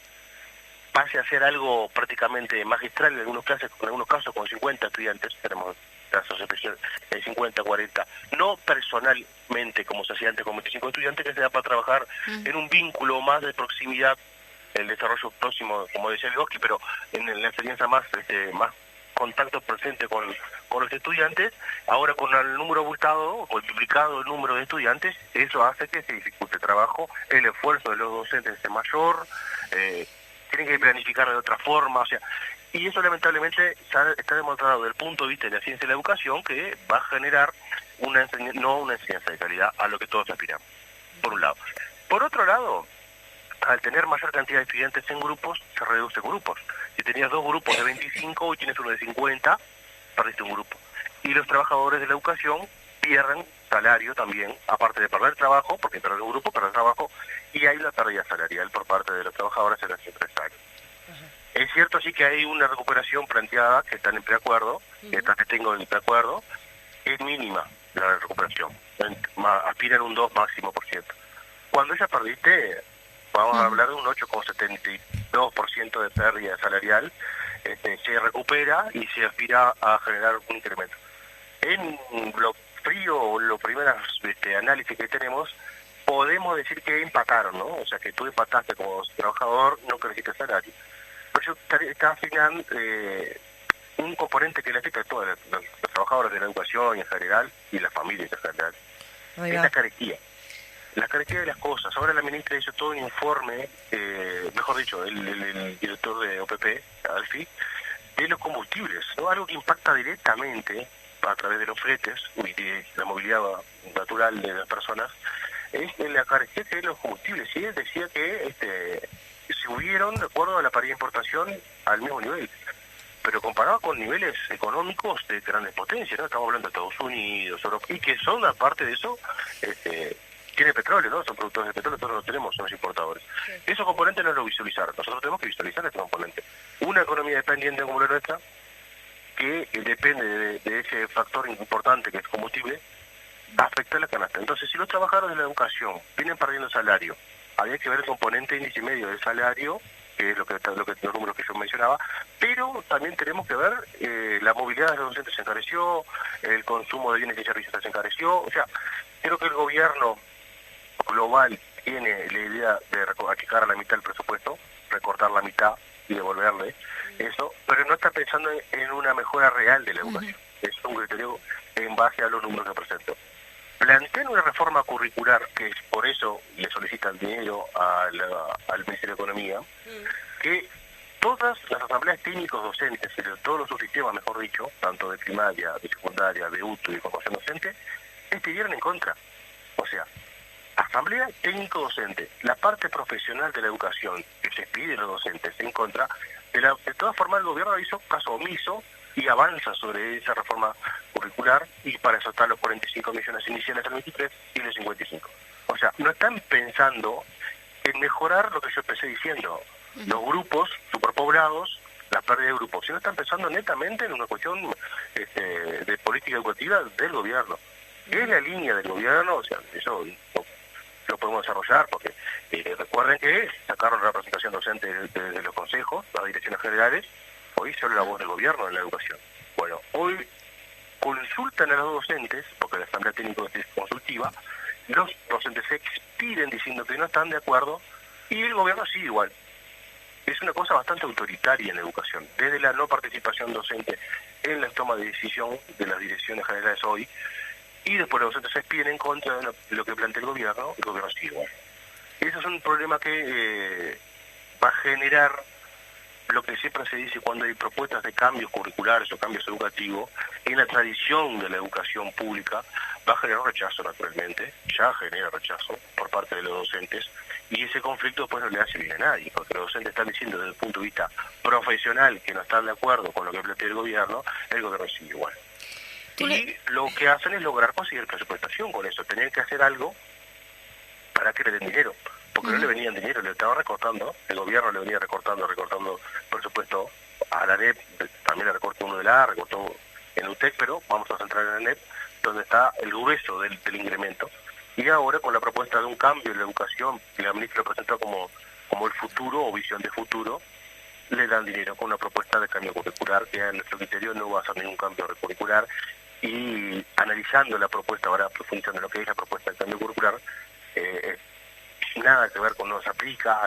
pase a ser algo prácticamente magistral en algunos casos con 50 estudiantes. Tenemos casos especiales de 50, 40. No personalmente, como se hacía antes con 25 estudiantes, que se da para trabajar en un vínculo más de proximidad, el desarrollo próximo, como decía Vygotsky, pero en la enseñanza más contacto presente con los estudiantes. Ahora con el número abultado, o duplicado el número de estudiantes, eso hace que se dificulte el trabajo, el esfuerzo de los docentes es mayor, tienen que planificar de otra forma, o sea, y eso lamentablemente está demostrado desde el punto de vista de la ciencia y la educación que va a generar no una enseñanza de calidad a lo que todos aspiramos, por un lado. Por otro lado, al tener mayor cantidad de estudiantes en grupos, se reduce grupos. Si tenías 2 grupos de 25, hoy tienes uno de 50, perdiste un grupo. Y los trabajadores de la educación pierden salario también, aparte de perder trabajo, porque perder un grupo, perder trabajo, y hay una pérdida salarial por parte de los trabajadores en los empresarios. Es cierto sí que hay una recuperación planteada, que están en preacuerdo, que tengo en preacuerdo, es mínima la recuperación, aspiran un 2 máximo por ciento. Cuando ya perdiste, vamos a hablar de un 8,72% de pérdida salarial, se recupera y se aspira a generar un incremento. En lo frío o los primeros análisis que tenemos, podemos decir que empataron, ¿no? O sea, que tú empataste como trabajador, no creciste salario. Pero está afinando un componente que le afecta a todos los trabajadores de la educación en general y las familias en general. Es la carestía. La carestía de las cosas. Ahora la ministra hizo todo un informe, mejor dicho, el director de OPP, Alfi, de los combustibles, ¿no? Algo que impacta directamente a través de los fletes y de la movilidad natural de las personas, es la carestía de los combustibles. Y él decía que se hubieron, de acuerdo a la paridad de importación, al mismo nivel, pero comparado con niveles económicos de grandes potencias, ¿no? Estamos hablando de Estados Unidos, Europa, y que son, aparte de eso, tiene petróleo, ¿no? Son productores de petróleo, nosotros no tenemos, somos importadores. Sí. Esos componentes no lo visualizaron, nosotros tenemos que visualizar este componente. Una economía dependiente como la nuestra, que depende de ese factor importante que es combustible, afecta a la canasta. Entonces, si los trabajadores de la educación vienen perdiendo salario, había que ver el componente índice medio del salario, que es los números que yo mencionaba, pero también tenemos que ver la movilidad de los docentes se encareció, el consumo de bienes y servicios se encareció, o sea, creo que el gobierno global tiene la idea de achicar a la mitad el presupuesto, recortar la mitad y devolverle eso, pero no está pensando en una mejora real de la educación. Es un criterio en base a los números que presentó. Plantean una reforma curricular, que es por eso le solicitan dinero al Ministerio de Economía, que todas las asambleas técnicos docentes, todos los subsistemas, mejor dicho, tanto de primaria, de secundaria, de UTU y de formación docente, estuvieron en contra. O sea, asamblea técnico-docente, la parte profesional de la educación que se pide a los docentes en contra, de todas formas el gobierno hizo caso omiso y avanza sobre esa reforma curricular, y para eso están los 45 millones iniciales del 23 y los 55. O sea, no están pensando en mejorar lo que yo empecé diciendo, los grupos superpoblados, la pérdida de grupos, sino están pensando netamente en una cuestión de política educativa del gobierno. Es la línea del gobierno, o sea, eso lo podemos desarrollar, porque recuerden que sacaron la representación docente de los consejos, las direcciones generales, hoy solo la voz del gobierno en la educación. Bueno, hoy consultan a los docentes, porque la asamblea técnica es consultiva, los docentes se expiden diciendo que no están de acuerdo, y el gobierno sigue igual. Es una cosa bastante autoritaria en la educación, desde la no participación docente en la toma de decisión de las direcciones generales hoy, y después los docentes se expiden en contra de lo que plantea el gobierno sigue igual. Ese es un problema que va a generar lo que siempre se dice cuando hay propuestas de cambios curriculares o cambios educativos, en la tradición de la educación pública, va a generar rechazo naturalmente, ya genera rechazo por parte de los docentes, y ese conflicto después no le hace bien a nadie, porque los docentes están diciendo desde el punto de vista profesional que no están de acuerdo con lo que plantea el gobierno sigue igual. Y lo que hacen es lograr conseguir presupuestación con eso, tenían que hacer algo para que le den dinero, porque no le venían dinero, le estaban recortando, el gobierno le venía recortando presupuesto a la ANEP, también le recortó uno de la A, recortó en UTEC, pero vamos a centrar en la ANEP, donde está el grueso del incremento. Y ahora con la propuesta de un cambio en la educación, que la ministra presentó como el futuro o visión de futuro, le dan dinero con una propuesta de cambio curricular, que a nuestro criterio no va a ser ningún cambio curricular, y analizando la propuesta, ahora profundizando en lo que es la propuesta de cambio curricular, nada que ver con no se aplica,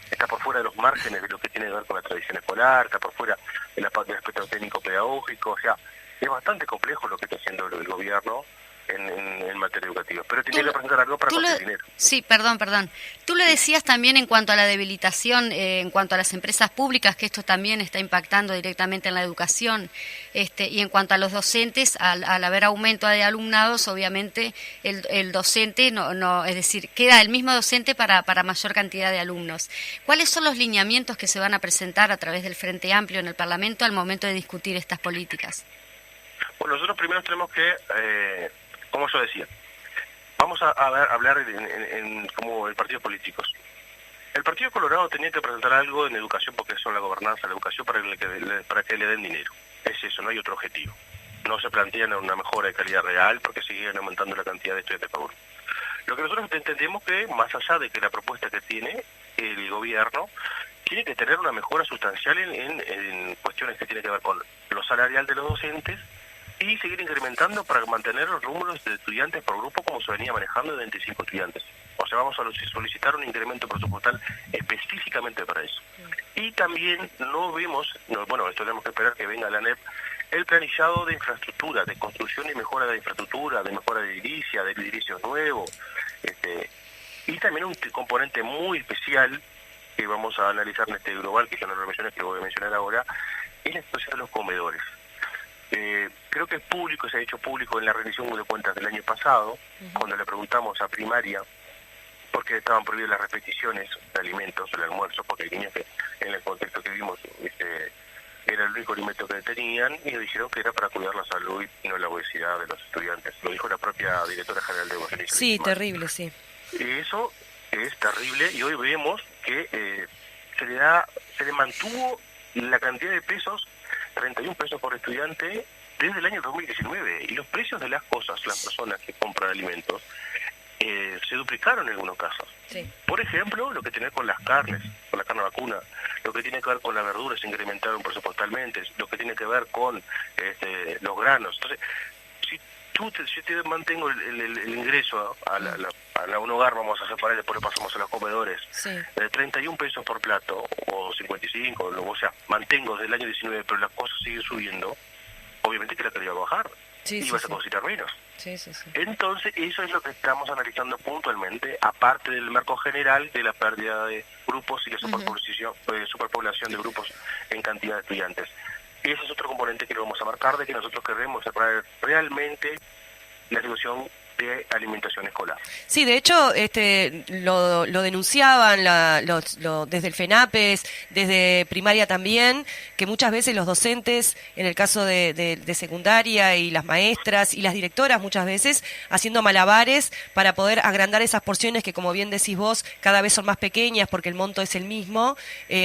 está por fuera de los márgenes de lo que tiene que ver con la tradición escolar, está por fuera de la parte del aspecto técnico-pedagógico, o sea, es bastante complejo lo que está haciendo el gobierno en materia educativa, pero tenía que presentar algo para conseguir dinero. Sí, perdón. Tú le decías también en cuanto a la debilitación, en cuanto a las empresas públicas, que esto también está impactando directamente en la educación, y en cuanto a los docentes, al haber aumento de alumnados, obviamente el docente no, es decir, queda el mismo docente para mayor cantidad de alumnos. ¿Cuáles son los lineamientos que se van a presentar a través del Frente Amplio en el Parlamento al momento de discutir estas políticas? Bueno, nosotros primero tenemos que como yo decía, vamos a hablar en como el partido políticos. El Partido Colorado tenía que presentar algo en educación, porque son la gobernanza, la educación, para que le den dinero. Es eso, no hay otro objetivo. No se plantean una mejora de calidad real, porque siguen aumentando la cantidad de estudiantes por grupo. Lo que nosotros entendemos que, más allá de que la propuesta que tiene el gobierno, tiene que tener una mejora sustancial en cuestiones que tienen que ver con lo salarial de los docentes, y seguir incrementando para mantener los números de estudiantes por grupo como se venía manejando de 25 estudiantes. O sea, vamos a solicitar un incremento presupuestal específicamente para eso. Y también bueno, esto tenemos que esperar que venga la ANEP, el planillado de infraestructura, de construcción y mejora de infraestructura, de mejora de edilicios nuevos, y también un componente muy especial que vamos a analizar en este global, que son las revisiones que voy a mencionar ahora, es la situación de los comedores. Creo que es público, se ha hecho público en la rendición de cuentas del año pasado, cuando le preguntamos a primaria por qué estaban prohibidas las repeticiones de alimentos, el almuerzo, porque hay niños que en el contexto que vimos era el único alimento que tenían, y nos dijeron que era para cuidar la salud y no la obesidad de los estudiantes. Lo dijo la propia directora general de educación. Sí, terrible, sí. Eso es terrible, y hoy vemos que se le mantuvo la cantidad de pesos, 31 pesos por estudiante, desde el año 2019, y los precios de las cosas, las personas que compran alimentos, se duplicaron en algunos casos. Sí. Por ejemplo, lo que tiene que ver con las carnes, con la carne vacuna, lo que tiene que ver con las verduras, se incrementaron presupuestalmente, lo que tiene que ver con los granos. Entonces, si te mantengo el ingreso a un hogar, vamos a separar, después lo pasamos a los comedores, sí, 31 pesos por plato, o 55, o sea, mantengo desde el año 19, pero las cosas siguen subiendo, obviamente que la calidad va a bajar, y vas a costar menos. Sí. Entonces, eso es lo que estamos analizando puntualmente, aparte del marco general de la pérdida de grupos y la superpoblación de grupos en cantidad de estudiantes. Y ese es otro componente que lo vamos a marcar, de que nosotros queremos separar realmente la situación de alimentación escolar. Sí, de hecho, lo denunciaban desde el FENAPES, desde primaria también, que muchas veces los docentes, en el caso de secundaria, y las maestras y las directoras muchas veces, haciendo malabares para poder agrandar esas porciones que, como bien decís vos, cada vez son más pequeñas porque el monto es el mismo,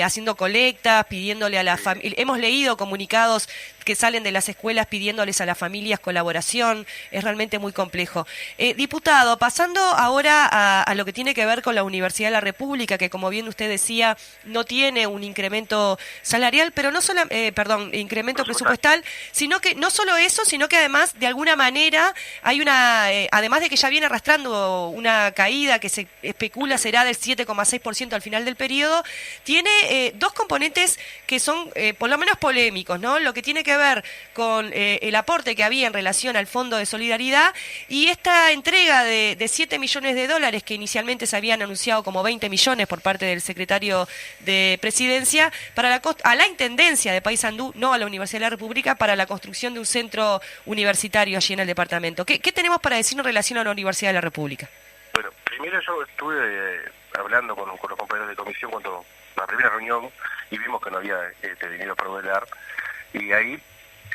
haciendo colectas, pidiéndole a la familia. Hemos leído comunicados que salen de las escuelas pidiéndoles a las familias colaboración. Es realmente muy complejo. Diputado, pasando ahora a lo que tiene que ver con la Universidad de la República, que como bien usted decía, no tiene un incremento salarial, pero no solo, incremento presupuestal, sino que no solo eso, sino que además, de alguna manera, hay además de que ya viene arrastrando una caída que se especula será del 7,6% al final del periodo, tiene dos componentes que son por lo menos polémicos, ¿no? Lo que tiene que ver con el aporte que había en relación al Fondo de Solidaridad y esta entrega de $7 millones que inicialmente se habían anunciado como 20 millones por parte del secretario de Presidencia a la Intendencia de Paysandú, no a la Universidad de la República, para la construcción de un centro universitario allí en el departamento. ¿Qué tenemos para decir en relación a la Universidad de la República? Bueno, primero yo estuve hablando con los compañeros de comisión cuando la primera reunión y vimos que no había dinero para modelar, y ahí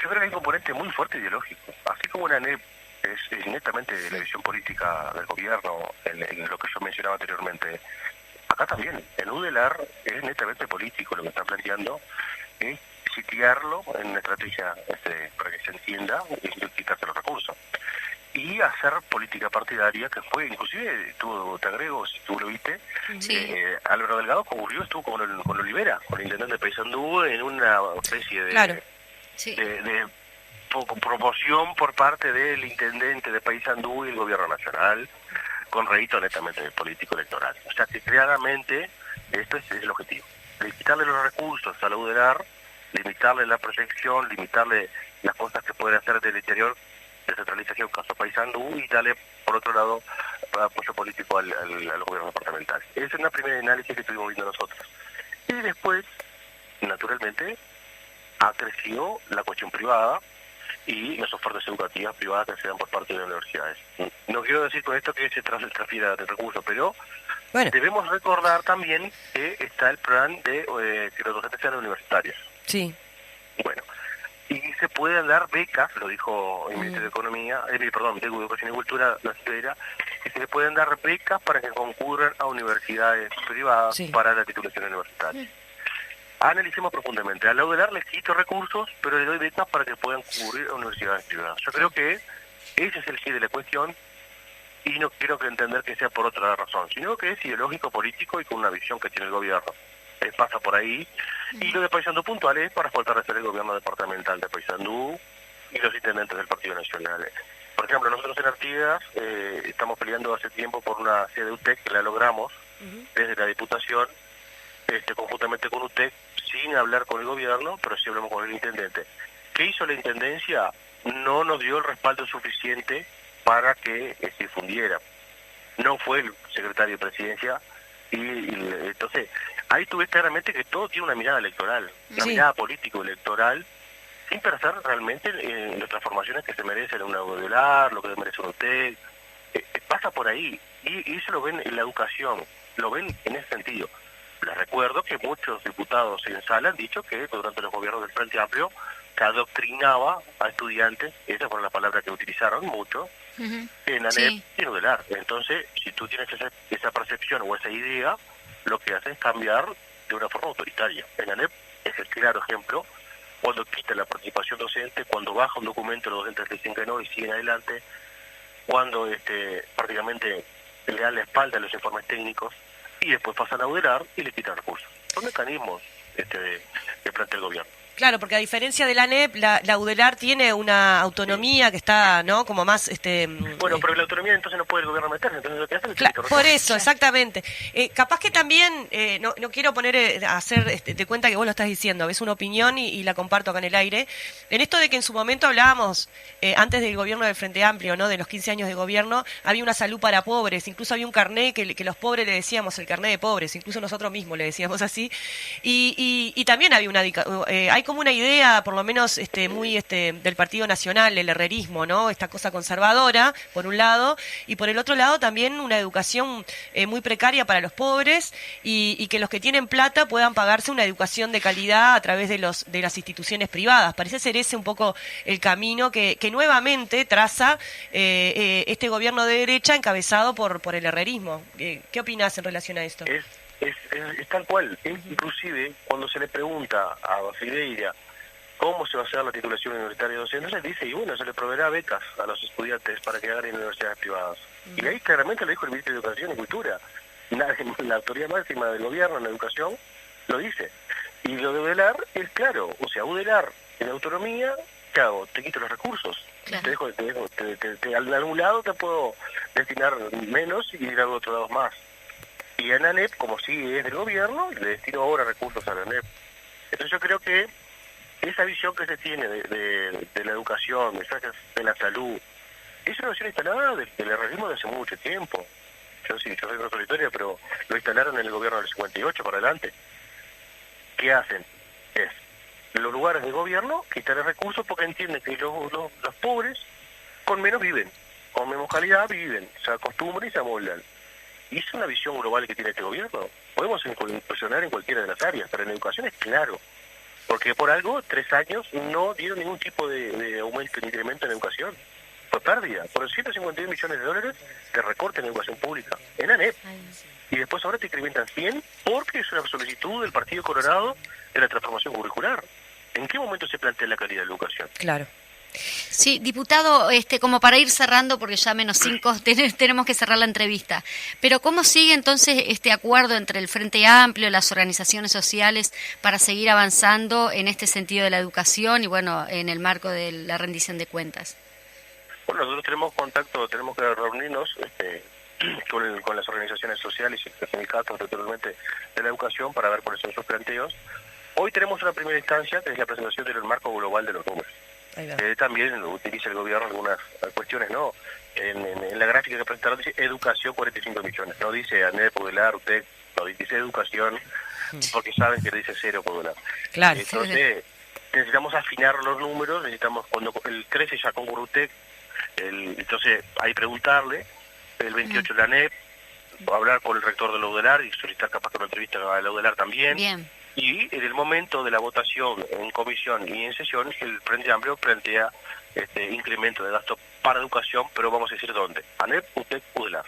yo creo que hay un componente muy fuerte ideológico, así como la ANEP es netamente de la visión política del gobierno, en lo que yo mencionaba anteriormente. Acá también, el UDELAR es netamente político. Lo que está planteando es sitiarlo en una estrategia para que se entienda y quitarse los recursos. Y hacer política partidaria, que fue, inclusive, te agrego, si tú lo viste, sí. Álvaro Delgado concurrió, estuvo con Olivera, con el intendente de Paysandú, en una especie de... Claro. Sí. de promoción por parte del intendente de Paysandú y el gobierno nacional, con rédito netamente político electoral. O sea que claramente esto es el objetivo: limitarle los recursos a la UDELAR, limitarle la proyección, limitarle las cosas que puede hacer del interior, descentralización caso Paysandú, y darle por otro lado apoyo político al gobierno departamental. Esa es una primera análisis que estuvimos viendo nosotros. Y después, naturalmente, ha crecido la cuestión privada y las ofertas educativas privadas que se dan por parte de las universidades. No quiero decir con esto que se transfiera de recursos, pero bueno, debemos recordar también que está el plan de que los docentes sean universitarios. Sí. Bueno, y se pueden dar becas, lo dijo el Ministerio de Economía, de Educación y Cultura, la Ciudadela, que se le pueden dar becas para que concurran a universidades privadas para la titulación universitaria. Analicemos profundamente. A la UDELAR les quito recursos, pero le doy becas para que puedan concurrir a universidades privadas. Yo creo que ese es el sí de la cuestión, y no quiero entender que sea por otra razón, sino que es ideológico, político y con una visión que tiene el gobierno. Pasa por ahí. Y lo de Paysandú puntual es para fortalecer el gobierno departamental de Paysandú y los intendentes del Partido Nacional. Por ejemplo, nosotros en Artigas estamos peleando hace tiempo por una sede de UTEC, que la logramos desde la Diputación, conjuntamente con UTEC, sin hablar con el gobierno, pero sí hablamos con el intendente. ¿Qué hizo la intendencia? No nos dio el respaldo suficiente para que se difundiera. No fue el secretario de Presidencia, y entonces ahí tú ves claramente que todo tiene una mirada electoral, una mirada político-electoral, sin pensar realmente en las transformaciones que se merecen en una UDELAR, lo que merece un UTEC. Pasa por ahí, y eso lo ven en la educación, lo ven en ese sentido. Les recuerdo que muchos diputados en sala han dicho que durante los gobiernos del Frente Amplio se adoctrinaba a estudiantes, esas fueron las palabras que utilizaron mucho, en ANEP y en UDELAR. Entonces, si tú tienes esa percepción o esa idea, lo que hace es cambiar de una forma autoritaria. En ANEP es el claro ejemplo, cuando quita la participación docente, cuando baja un documento, los docentes dicen que no y siguen adelante, cuando prácticamente le dan la espalda a los informes técnicos, y después pasan a UDELAR y le quitan recursos. Son mecanismos que plantea el gobierno. Claro, porque a diferencia de la ANEP, la UDELAR tiene una autonomía que está, ¿no?, como más... Bueno, pero la autonomía entonces no puede el gobierno meterse, entonces lo que hacen es... Claro, por eso, exactamente. Capaz que también, no quiero poner a hacer de cuenta que vos lo estás diciendo, es una opinión y la comparto acá en el aire, en esto de que en su momento hablábamos, antes del gobierno del Frente Amplio, ¿no?, de los 15 años de gobierno, había una salud para pobres, incluso había un carné que los pobres le decíamos el carné de pobres, incluso nosotros mismos le decíamos así, y también había hay como una idea, por lo menos muy del Partido Nacional, el herrerismo, ¿no? Esta cosa conservadora, por un lado, y por el otro lado también una educación muy precaria para los pobres y que los que tienen plata puedan pagarse una educación de calidad a través de las instituciones privadas. Parece ser ese un poco el camino que nuevamente traza este gobierno de derecha encabezado por el herrerismo. ¿Qué opinás en relación a esto? Es tal cual. Inclusive, cuando se le pregunta a Figueira cómo se va a hacer la titulación universitaria de docentes, él dice, y bueno, se le proveerá becas a los estudiantes para que hagan en universidades privadas. Y ahí claramente lo dijo el ministro de Educación y Cultura. La autoridad máxima del gobierno en la educación lo dice. Y lo de UDELAR es claro, o sea, UDELAR en autonomía, ¿qué hago? Te quito los recursos. Claro. Al algún lado te puedo destinar menos y ir a otro lado más. Y en ANEP, como sí es del gobierno, le destino ahora recursos a la ANEP. Entonces yo creo que esa visión que se tiene de la educación, de la salud, es una visión instalada del herrerismo de hace mucho tiempo. Yo soy consultoria, pero lo instalaron en el gobierno del 58 para adelante. ¿Qué hacen? Es los lugares de gobierno quitarle recursos porque entienden que los pobres con menos viven, con menos calidad viven, se acostumbran y se amoldan. Y es una visión global que tiene este gobierno. Podemos incursionar en cualquiera de las áreas, pero en educación es claro. Porque por algo, 3 años no dieron ningún tipo de aumento ni incremento en educación. Fue pérdida. Por $151 millones de recorte en educación pública, en ANEP. Y después ahora te incrementan 100 porque es una solicitud del Partido Colorado de la transformación curricular. ¿En qué momento se plantea la calidad de la educación? Claro. Sí, diputado, como para ir cerrando, porque ya -5 tenemos que cerrar la entrevista, pero ¿cómo sigue entonces este acuerdo entre el Frente Amplio, las organizaciones sociales, para seguir avanzando en este sentido de la educación y, bueno, en el marco de la rendición de cuentas? Bueno, nosotros tenemos contacto, tenemos que reunirnos con las organizaciones sociales y los sindicatos, naturalmente, de la educación para ver cuáles son sus planteos. Hoy tenemos una primera instancia, que es la presentación del marco global de los números. También utiliza el gobierno algunas cuestiones, ¿no? En la gráfica que presentaron dice educación 45 millones, no dice ANEP, UDELAR, UTEC, no dice educación, porque saben que le dice 0 por UDELAR. Claro. Entonces, necesitamos afinar los números, necesitamos, cuando el 13 ya concurre UTEC, entonces hay preguntarle, el 28 la ANEP, hablar con el rector de la UDELAR y solicitar capaz que una entrevista a la UDELAR también. Bien. Y en el momento de la votación en comisión y en sesión, el Frente Amplio plantea incremento de gasto para educación, pero vamos a decir dónde. ANEP, UTEC, UDELAR.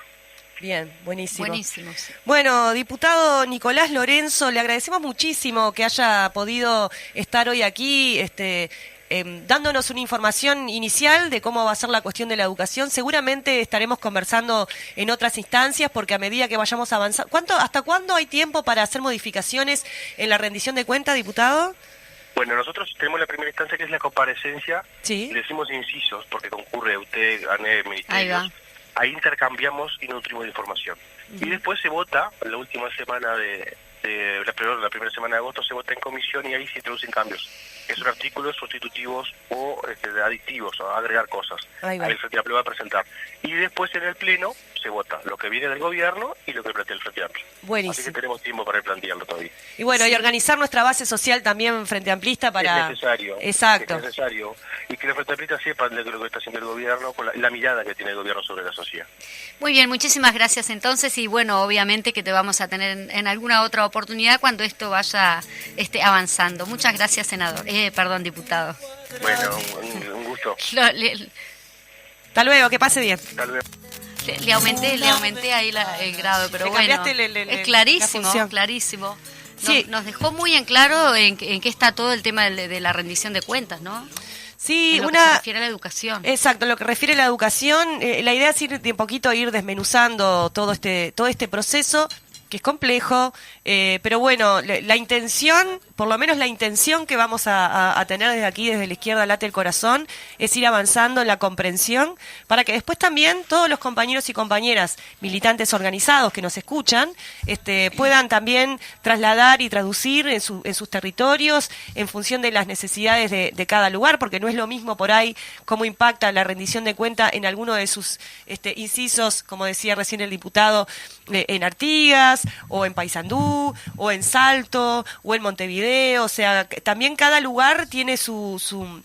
Bien, buenísimo. Buenísimo, sí. Bueno, diputado Nicolás Lorenzo, le agradecemos muchísimo que haya podido estar hoy aquí, dándonos una información inicial de cómo va a ser la cuestión de la educación. Seguramente estaremos conversando en otras instancias porque a medida que vayamos avanzando... ¿Hasta cuándo hay tiempo para hacer modificaciones en la rendición de cuentas, diputado? Bueno, nosotros tenemos la primera instancia que es la comparecencia. Sí. Le decimos incisos porque concurre UTEC, ANEP, ministerios. Ahí intercambiamos y nutrimos de información. Y después se vota, en la última semana la primera semana de agosto se vota en comisión y ahí se introducen cambios. Que son artículos sustitutivos o aditivos, o agregar cosas. Ahí el Frente Amplio va a presentar. Y después en el Pleno se vota lo que viene del gobierno y lo que plantea el Frente Amplio. Buenísimo. Así que tenemos tiempo para plantearlo todavía. Y bueno, y organizar nuestra base social también Frente Amplista para... Es necesario. Exacto. Es necesario. Y que los Frente Amplistas sepan de lo que está haciendo el gobierno, con la mirada que tiene el gobierno sobre la sociedad. Muy bien, muchísimas gracias entonces. Y bueno, obviamente que te vamos a tener en alguna otra oportunidad cuando esto vaya avanzando. Muchas gracias, senador. Diputado. Bueno, un gusto. Hasta luego, que pase bien. Hasta luego. Le aumenté ahí el grado, pero bueno, es clarísimo, clarísimo. Sí. Nos dejó muy en claro en qué está todo el tema de la rendición de cuentas, ¿no? Sí, en lo que se refiere a la educación. Exacto, lo que refiere a la educación, la idea es ir de poquito ir desmenuzando todo este proceso, que es complejo, pero bueno, la intención, por lo menos la intención que vamos a tener desde aquí, desde la izquierda late el corazón, es ir avanzando en la comprensión para que después también todos los compañeros y compañeras militantes organizados que nos escuchan puedan también trasladar y traducir en sus territorios en función de las necesidades de cada lugar, porque no es lo mismo por ahí cómo impacta la rendición de cuenta en alguno de sus incisos, como decía recién el diputado, en Artigas, o en Paysandú, o en Salto, o en Montevideo, Montevideo, o sea, también cada lugar tiene su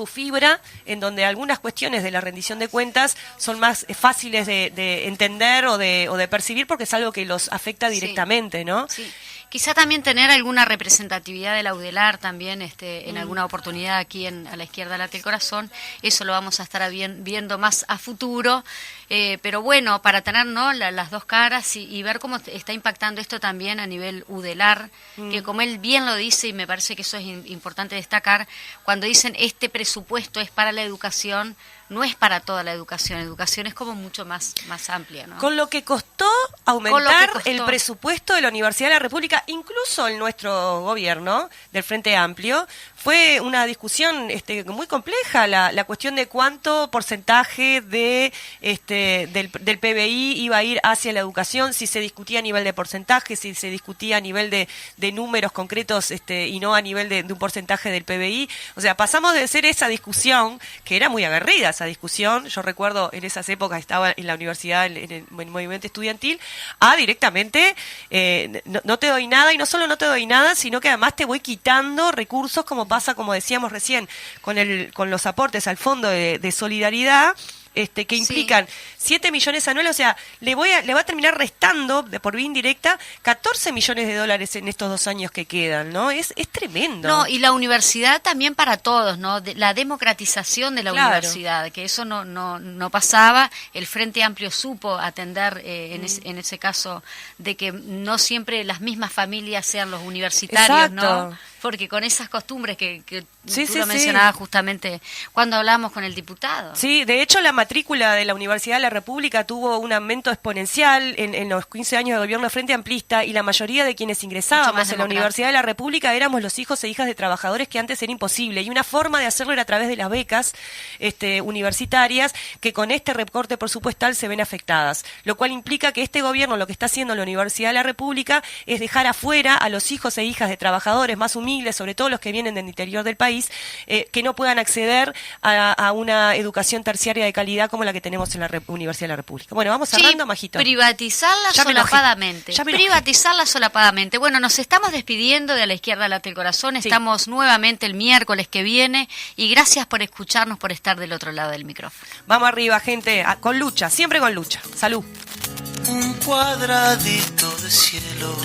fibra, en donde algunas cuestiones de la rendición de cuentas son más fáciles de entender o de percibir porque es algo que los afecta directamente, ¿no? Sí. Quizá también tener alguna representatividad de la UDELAR también en alguna oportunidad aquí a la izquierda late el corazón, eso lo vamos a estar viendo más a futuro, pero bueno, para tener, ¿no?, las dos caras y ver cómo está impactando esto también a nivel UDELAR, que como él bien lo dice, y me parece que eso es importante destacar, cuando dicen este presupuesto es para la educación, no es para toda la educación es como mucho más amplia, ¿no? Con lo que costó aumentar el presupuesto de la Universidad de la República, incluso en nuestro gobierno del Frente Amplio, fue una discusión muy compleja la cuestión de cuánto porcentaje del PBI iba a ir hacia la educación, si se discutía a nivel de porcentaje, si se discutía a nivel de números concretos y no a nivel de un porcentaje del PBI. O sea, pasamos de ser esa discusión, que era muy aguerrida esa discusión, yo recuerdo en esas épocas estaba en la universidad, en el movimiento estudiantil, a directamente no te doy nada, y no solo no te doy nada, sino que además te voy quitando recursos, como pasa, como decíamos recién, con los aportes al Fondo de Solidaridad, que implican 7 millones anuales, o sea, le va a terminar restando, por vía indirecta, 14 millones de dólares en estos 2 años que quedan, ¿no? Es tremendo. No, y la universidad también para todos, ¿no? La democratización de la universidad, que eso no pasaba. El Frente Amplio supo atender en ese caso de que no siempre las mismas familias sean los universitarios, ¿no? Porque con esas costumbres que tú lo mencionabas justamente cuando hablábamos con el diputado. Sí, de hecho la matrícula de la Universidad de la República tuvo un aumento exponencial en los 15 años de gobierno de Frente Amplista, y la mayoría de quienes ingresábamos en la Universidad de la República éramos los hijos e hijas de trabajadores, que antes era imposible, y una forma de hacerlo era a través de las becas universitarias, que con este recorte presupuestal se ven afectadas, lo cual implica que este gobierno, lo que está haciendo la Universidad de la República, es dejar afuera a los hijos e hijas de trabajadores más humildes, sobre todo los que vienen del interior del país, que no puedan acceder a una educación terciaria de calidad como la que tenemos en la Universidad de la República. Bueno, vamos cerrando, Majito. Privatizarla solapadamente. Privatizarla solapadamente. Bueno, nos estamos despidiendo de A la Izquierda Late el Corazón. Estamos nuevamente el miércoles que viene, y gracias por escucharnos, por estar del otro lado del micrófono. Vamos arriba, gente, con lucha, siempre con lucha. Salud. Un cuadradito de cielo.